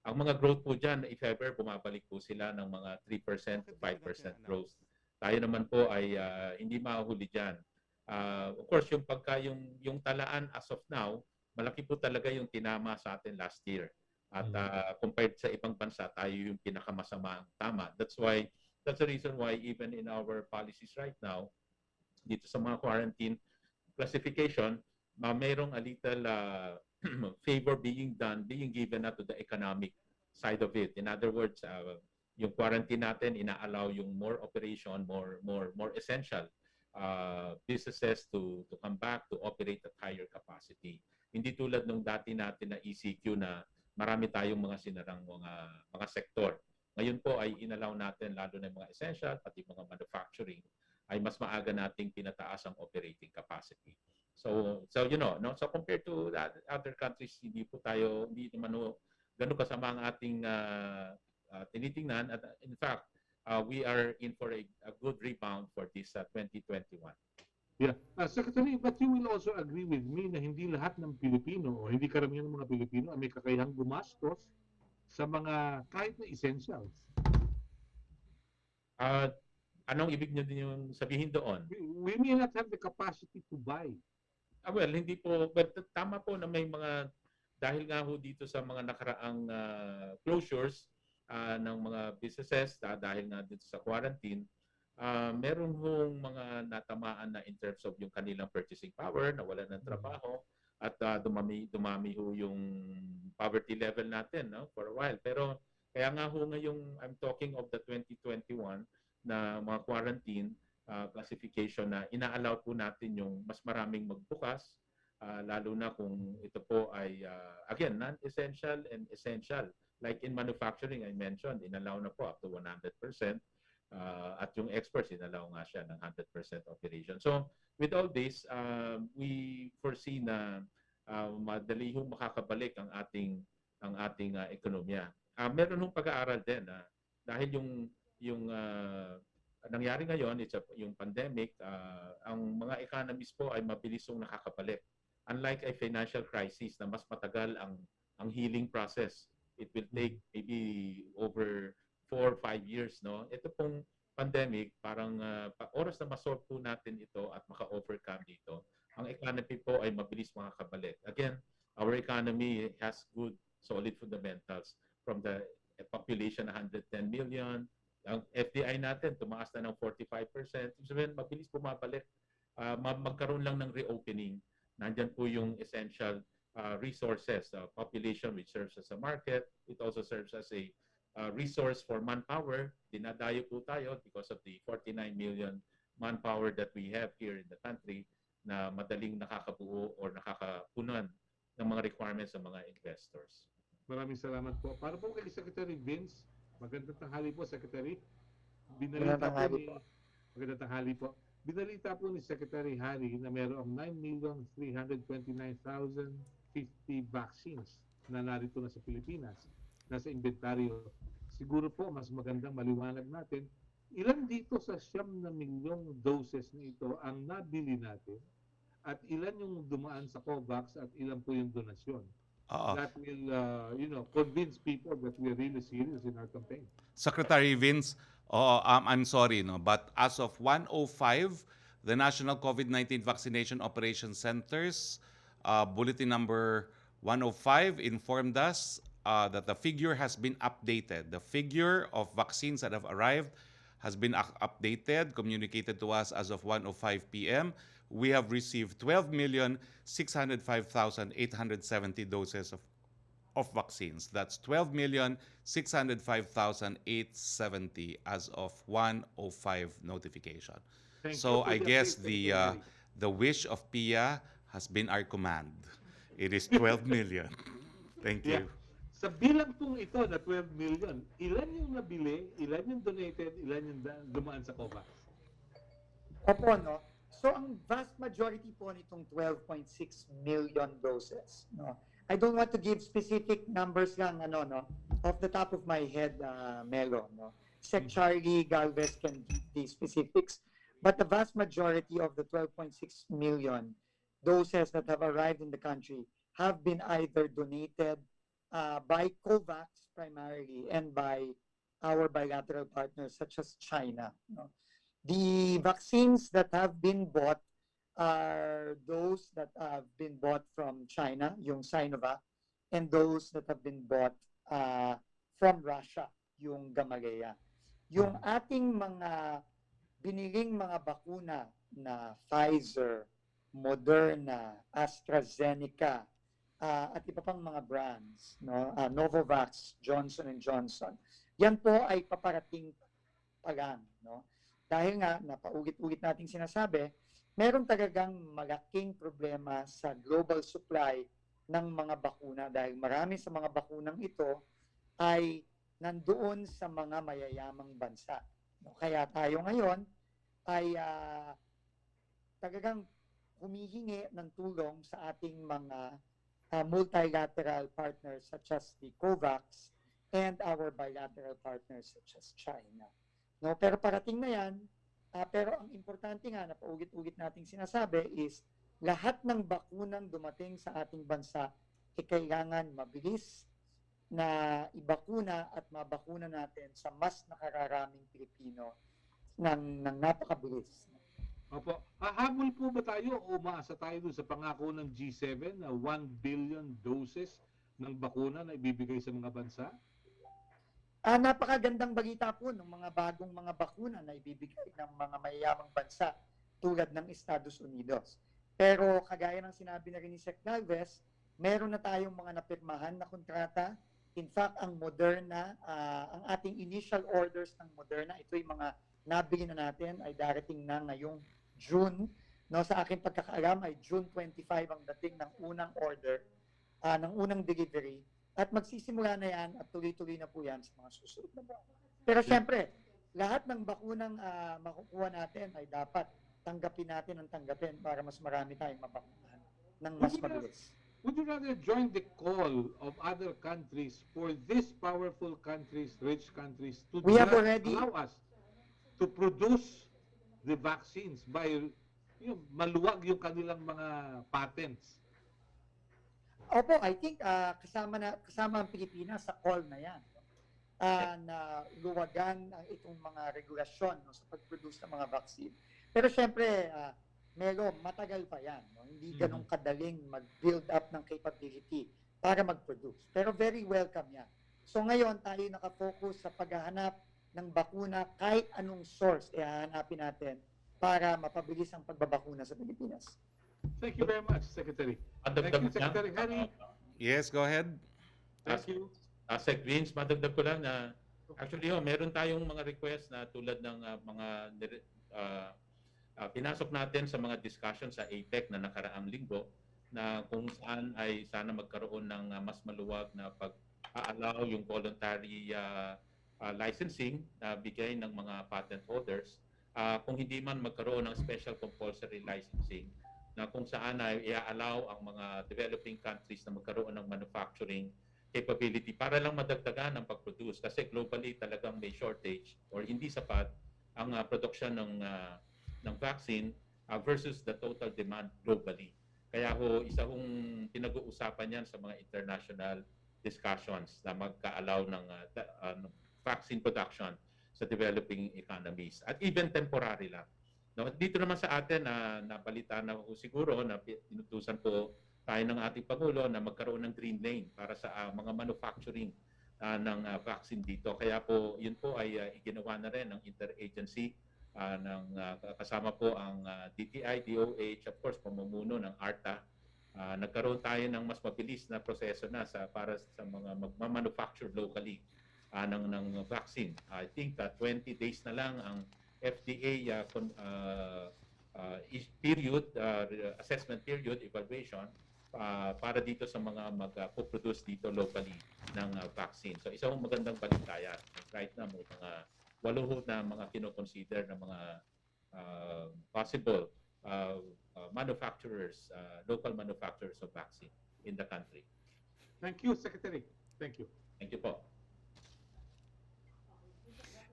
ang mga growth po dyan, if ever, bumabalik po sila ng mga 3% to 5% growth. Tayo naman po ay hindi mahuli dyan. Of course, yung talaan as of now, malaki po talaga yung tinama sa atin last year. At compared sa ibang bansa, tayo yung pinakamasama ang tama. That's the reason why even in our policies right now, dito sa mga quarantine classification, mayroong a little favor being given na to the economic side of it. In other words, yung quarantine natin ina-allow yung more operation, more essential businesses to come back to operate at higher capacity. Hindi tulad nung dati natin na ECQ na marami tayong mga sinarang mga sektor. Ngayon po ay inalaw natin lalo na yung mga essential pati mga manufacturing ay mas maaga nating pinataas ang operating capacity. So you know, no? So compared to other countries, hindi naman ganun kasama ang ating tinitingnan. At in fact, we are in for a good rebound for this 2021. Yeah. Secretary, but you will also agree with me na hindi lahat ng Pilipino o hindi karamihan ng mga Pilipino ay may kakayahang gumastos sa mga kahit na essentials. Anong ibig niyo din yung sabihin doon? We may not have the capacity to buy. Well, hindi po, but tama po na may mga, dahil nga ho dito sa mga nakaraang closures ng mga businesses, dahil nga dito sa quarantine, meron hong mga natamaan na in terms of yung kanilang purchasing power, nawalan ng trabaho, at dumami ho yung poverty level natin, no, for a while. Pero kaya nga ho ngayong I'm talking of the 2021 na mga quarantine classification na inaalaw po natin yung mas maraming magbukas, lalo na kung ito po ay again non-essential and essential. Like in manufacturing, I mentioned, inalaw na po up to 100%. At yung experts, inalaw nga siya ng 100% operation. So with all this, we foresee na madali hong makakabalik ang ating ekonomiya. Meron hong pag-aaral din dahil yung nangyari ngayon, yung pandemic, ang mga economists po ay mabilis hong nakakabalik. Unlike a financial crisis na mas matagal ang healing process. It will take maybe over 4 or 5 years, no? Ito pong pandemic, parang oras na ma-solve po natin ito at maka-overcome dito, ang economy po ay mabilis makakabalik. Again, our economy has good, solid fundamentals. From the population 110 million, ang FDI natin tumaas na ng 45%. Ibig sabihin, mabilis bumabalik. Magkaroon lang ng reopening. Nandyan po yung essential resources, population which serves as a market. It also serves as a resource for manpower. Dinadayo po tayo because of the 49 million manpower that we have here in the country na madaling nakakabuo or nakakapunan ng mga requirements ng mga investors. Maraming salamat po. Para po kay Secretary Vince, magandang tanghali po, Secretary. Magandang tanghali po. Magandang tanghali po. Binalita po ni Secretary Harry na mayroong 9,329,050 vaccines na narito na sa Pilipinas, nasa inventaryo. Siguro po mas magandang maliwanag natin, ilan dito sa 9 na milyong doses na ito ang nabili natin at ilan yung dumaan sa COVAX at ilan po yung donasyon. That will, convince people that we're really serious in our campaign. Secretary Vince, I'm sorry, no, but as of 1:05, the National COVID-19 Vaccination Operation Centers, bulletin number 105 informed us that the figure has been updated. The figure of vaccines that have arrived has been updated, communicated to us as of 1:05 p.m. We have received 12,605,870 doses of vaccines. That's 12,605,870 as of 1:05 notification. So I guess the wish of PIA has been our command. It is 12 million. Thank you. Yeah. Sa bilang pong ito na 12 million, ilan yung nabili, ilan yung donated, ilan yung dumaan sa COVAX? Opo, no? So, ang vast majority po nitong 12.6 million doses, no? I don't want to give specific numbers lang, no? Off the top of my head, Melo, no? Sec Charlie Galvez can give the specifics. But the vast majority of the 12.6 million doses that have arrived in the country have been either donated by COVAX primarily and by our bilateral partners such as China. No? The vaccines that have been bought are those that have been bought from China, yung Sinovac, and those that have been bought from Russia, yung Gamaleya. Yung ating mga biniling mga bakuna na Pfizer, Moderna, AstraZeneca, at iba pang mga brands, no? Novavax, Johnson & Johnson. Yan po ay paparating pa lang, no? Dahil nga, napaulit-ulit nating sinasabi, meron talagang malaking problema sa global supply ng mga bakuna dahil marami sa mga bakunang ito ay nandoon sa mga mayayamang bansa. No? Kaya tayo ngayon ay talagang humihingi ng tulong sa ating mga multilateral partners such as the COVAX and our bilateral partners such as China. No, pero parating na yan, pero ang importante nga na paulit-ulit nating sinasabi is lahat ng bakunang dumating sa ating bansa ay kailangan mabilis na ibakuna at mabakuna natin sa mas nakararaming Pilipino ng napakabilis. Opo. Hahabol po ba tayo o umaasa tayo dun sa pangako ng G7 na 1 billion doses ng bakuna na ibibigay sa mga bansa? Napakagandang balita po ng mga bagong mga bakuna na ibibigay ng mga mayayamang bansa tulad ng Estados Unidos. Pero kagaya ng sinabi na rin ni Sec. Galvez, meron na tayong mga napirmahan na kontrata. In fact, ang Moderna, ang ating initial orders ng Moderna, ito yung mga nabili na natin ay darating na ngayong June. No, sa aking pagkakaalam ay June 25 ang dating ng unang order, ng unang delivery. At magsisimula na yan at tuloy-tuloy na po yan sa mga susunod na buwan. Pero syempre, lahat ng bakunang makukuha natin ay dapat tanggapin natin ang tanggapin para mas marami tayong mabakunahan ng mas mabilis. Would you rather join the call of other countries for these powerful countries, rich countries, to We have just already- allow us to produce the vaccines by maluwag yung kanilang mga patents? Opo, I think kasama ang Pilipinas sa call na yan. Na luwagan ang itong mga regulasyon sa pag-produce ng mga vaccine. Pero syempre, Melo, matagal pa yan. No? Hindi ganun kadaling mag-build up ng capability para mag-produce. Pero very welcome yan. So ngayon, tayo nakafocus sa paghahanap ng bakuna kahit anong source hahanapin natin para mapabilis ang pagbabakuna sa Pilipinas. Thank you very much, Secretary. Thank you, Secretary Harry. Yes, go ahead. Thank you. Sec. Vince, madagdag ko lang na actually meron tayong mga request na tulad ng mga pinasok natin sa mga discussion sa APEC na nakaraang linggo na kung saan ay sana magkaroon ng mas maluwag na pag-allow yung voluntary licensing na bigay ng mga patent holders. Kung hindi man magkaroon ng special compulsory licensing na kung saan ay i-allow ang mga developing countries na magkaroon ng manufacturing capability para lang madagdagan ang pag-produce kasi globally talagang may shortage or hindi sapat ang production ng vaccine versus the total demand globally. Kaya isa hong pinag-uusapan yan sa mga international discussions na magka-allow ng vaccine production sa developing economies at even temporary lang. No, dito naman sa atin nabalita na siguro na tinutusan po tayo ng ating Pangulo na magkaroon ng green lane para sa mga manufacturing ng vaccine dito. Kaya po yun po ay iginawa na rin ng interagency kasama po ang DTI, DOH, of course pamumuno ng ARTA. Nagkaroon tayo ng mas mabilis na proseso na para sa mga magma-manufacture locally ng vaccine. I think 20 days na lang ang FDA assessment period evaluation para dito sa mga mag-produce dito locally ng vaccine. So isang magandang balita yan. Right na may mga 8 na mga kino-consider na mga possible manufacturers, local manufacturers of vaccine in the country. Thank you, Secretary. Thank you. Thank you po.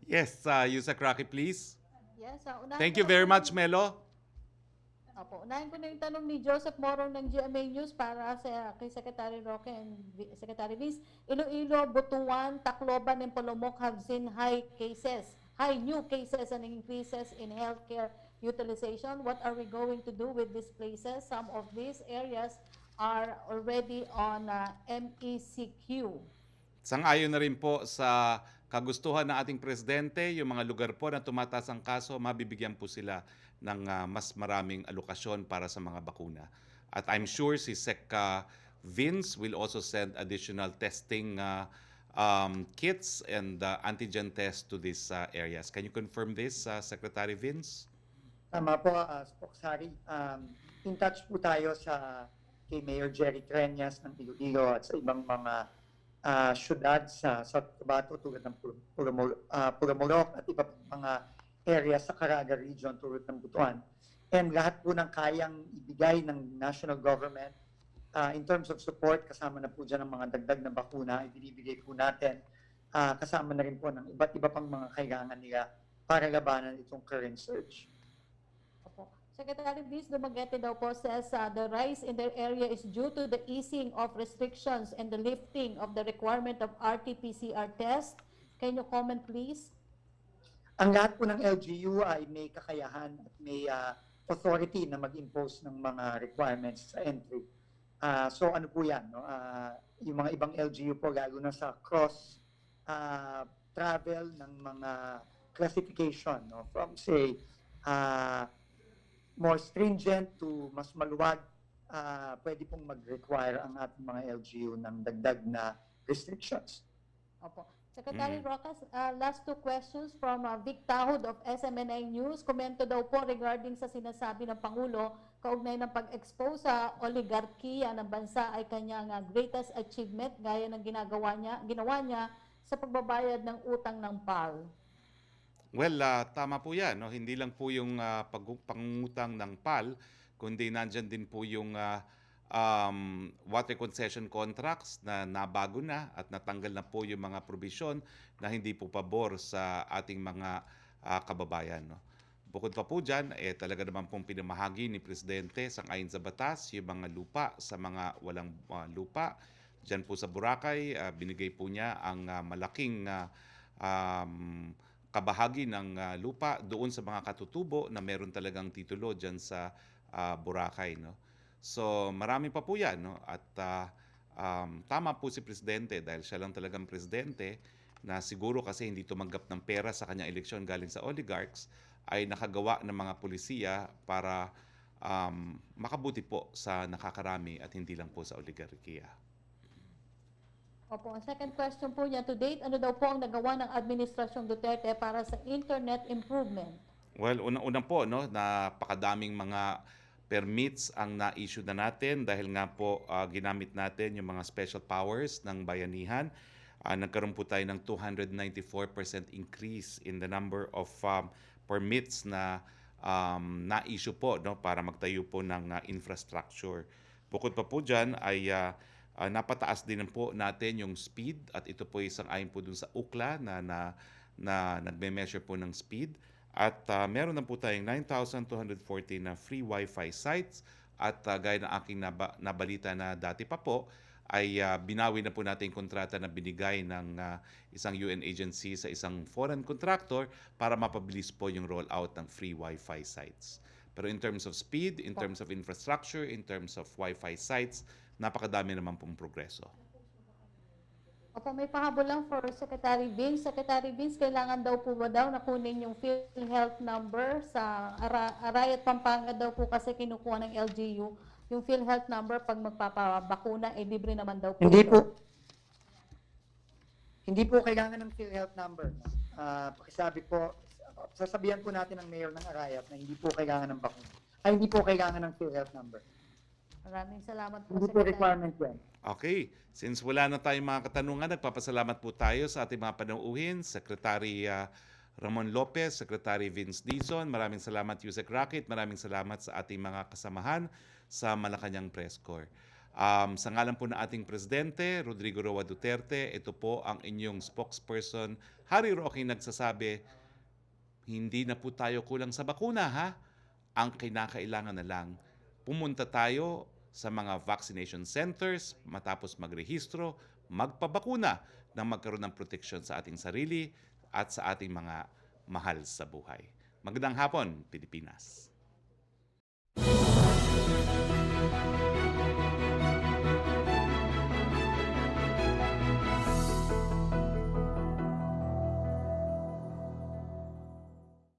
Yes, Yusek Roque, please. Yes, unahin Thank ko you na very po much, Melo. unahin ko na yung tanong ni Joseph Morong ng GMA News para kay Secretary Roque and Secretary Vince. Iloilo, Butuan, Tacloban, and Polomok have seen high new cases and increases in healthcare utilization. What are we going to do with these places? Some of these areas are already on MECQ. Sang-ayon na rin po sa kagustuhan ng ating presidente, yung mga lugar po na tumataas ang kaso, mabibigyan po sila ng mas maraming alokasyon para sa mga bakuna. At I'm sure si Sec. Vince will also send additional testing kits and antigen tests to these areas. Can you confirm this, Secretary Vince? Tama po, Spoksari. In touch po tayo kay Mayor Jerry Treñas ng Iloilo at sa ibang mga syudad sa South Cotabato tulad ng Pulamurok at iba pang mga area sa Caraga region tulad ng Butuan. And lahat po ng kayang ibigay ng national government in terms of support, kasama na po dyan ang mga dagdag na bakuna, ibinibigay po natin. Kasama na rin po ng iba't iba pang mga kailangan nila para labanan itong current surge. Secretary Vince Dumaguete daw po says the rise in their area is due to the easing of restrictions and the lifting of the requirement of RT-PCR test. Can you comment please? Ang lahat po ng LGU ay may kakayahan at may authority na mag-impose ng mga requirements sa entry. So ano po yan? No? Yung mga ibang LGU po, lalo na sa travel ng mga classification, no? From say more stringent to mas maluwag, pwede pong mag-require ang ating mga LGU ng dagdag na restrictions. Opo. Secretary Roque, last two questions from Vic Tahod of SMNI News. Komento daw po regarding sa sinasabi ng Pangulo kaugnay ng pag-expose sa oligarkiya ng bansa ay kanyang greatest achievement gaya ng ginawa niya sa pagbabayad ng utang ng PAL. Well, tama po yan. No? Hindi lang po yung pangungutang ng PAL, kundi nandyan din po yung water concession contracts na nabago na at natanggal na po yung mga probisyon na hindi po pabor sa ating mga kababayan. No? Bukod pa po dyan, talaga naman pong pinamahagi ni Presidente sang-ayon sa batas yung mga lupa sa mga walang lupa. Diyan po sa Boracay, binigay po niya ang malaking kabahagi ng lupa doon sa mga katutubo na meron talagang titulo dyan sa Boracay. No? So marami pa po yan. No? At tama po si Presidente dahil siya lang talagang Presidente na siguro kasi hindi tumanggap ng pera sa kanyang eleksyon galing sa oligarchs ay nakagawa ng mga pulisiya para makabuti po sa nakakarami at hindi lang po sa oligarkiya. Opo, ang second question po niya, to date, ano daw po ang nagawa ng Administrasyong Duterte para sa internet improvement? Well, una po, no, napakadaming mga permits ang na-issue na natin dahil nga po ginamit natin yung mga special powers ng bayanihan. Nagkaroon po tayo ng 294% increase in the number of permits na na-issue po, no, para magtayo po ng infrastructure. Bukod pa po dyan ay napataas din po natin yung speed at ito po isang ayon po dun sa UCLA na nagme-measure po ng speed. At meron na po tayong 9,214 na free Wi-Fi sites at gaya ng aking nabalita na dati pa po ay binawi na po natin yung kontrata na binigay ng isang UN agency sa isang foreign contractor para mapabilis po yung rollout ng free Wi-Fi sites. Pero in terms of speed, in terms of infrastructure, in terms of Wi-Fi sites, napakadami naman pong progreso. Opo, may pahabol lang for Secretary Vince. Secretary Vince, kailangan daw po ba daw na kunin yung PhilHealth number sa Aray at Pampanga daw po kasi kinukuha ng LGU. Yung PhilHealth number pag magpapabakuna, libre naman daw po. Hindi po kailangan ng PhilHealth number. Pakisabi po, sasabihan po natin ang mayor ng Arayat na hindi po kailangan ng bakuna. Ay, hindi po kailangan ng PhilHealth number. Maraming salamat po, Hindi po Secretary. requirement yan. Okay, since wala na tayong mga katanungan, nagpapasalamat po tayo sa ating mga panauhin, Secretary Ramon Lopez, Secretary Vince Dizon, maraming salamat Yusek Roque, maraming salamat sa ating mga kasamahan sa Malacañang Press Corps. Sa ngalan po ng ating Presidente, Rodrigo Roa Duterte, ito po ang inyong spokesperson, Harry Roque, nagsasabi, hindi na po tayo kulang sa bakuna, ha? Ang kinakailangan na lang, pumunta tayo sa mga vaccination centers, matapos magrehistro, magpabakuna nang magkaroon ng proteksyon sa ating sarili at sa ating mga mahal sa buhay. Magandang hapon, Pilipinas.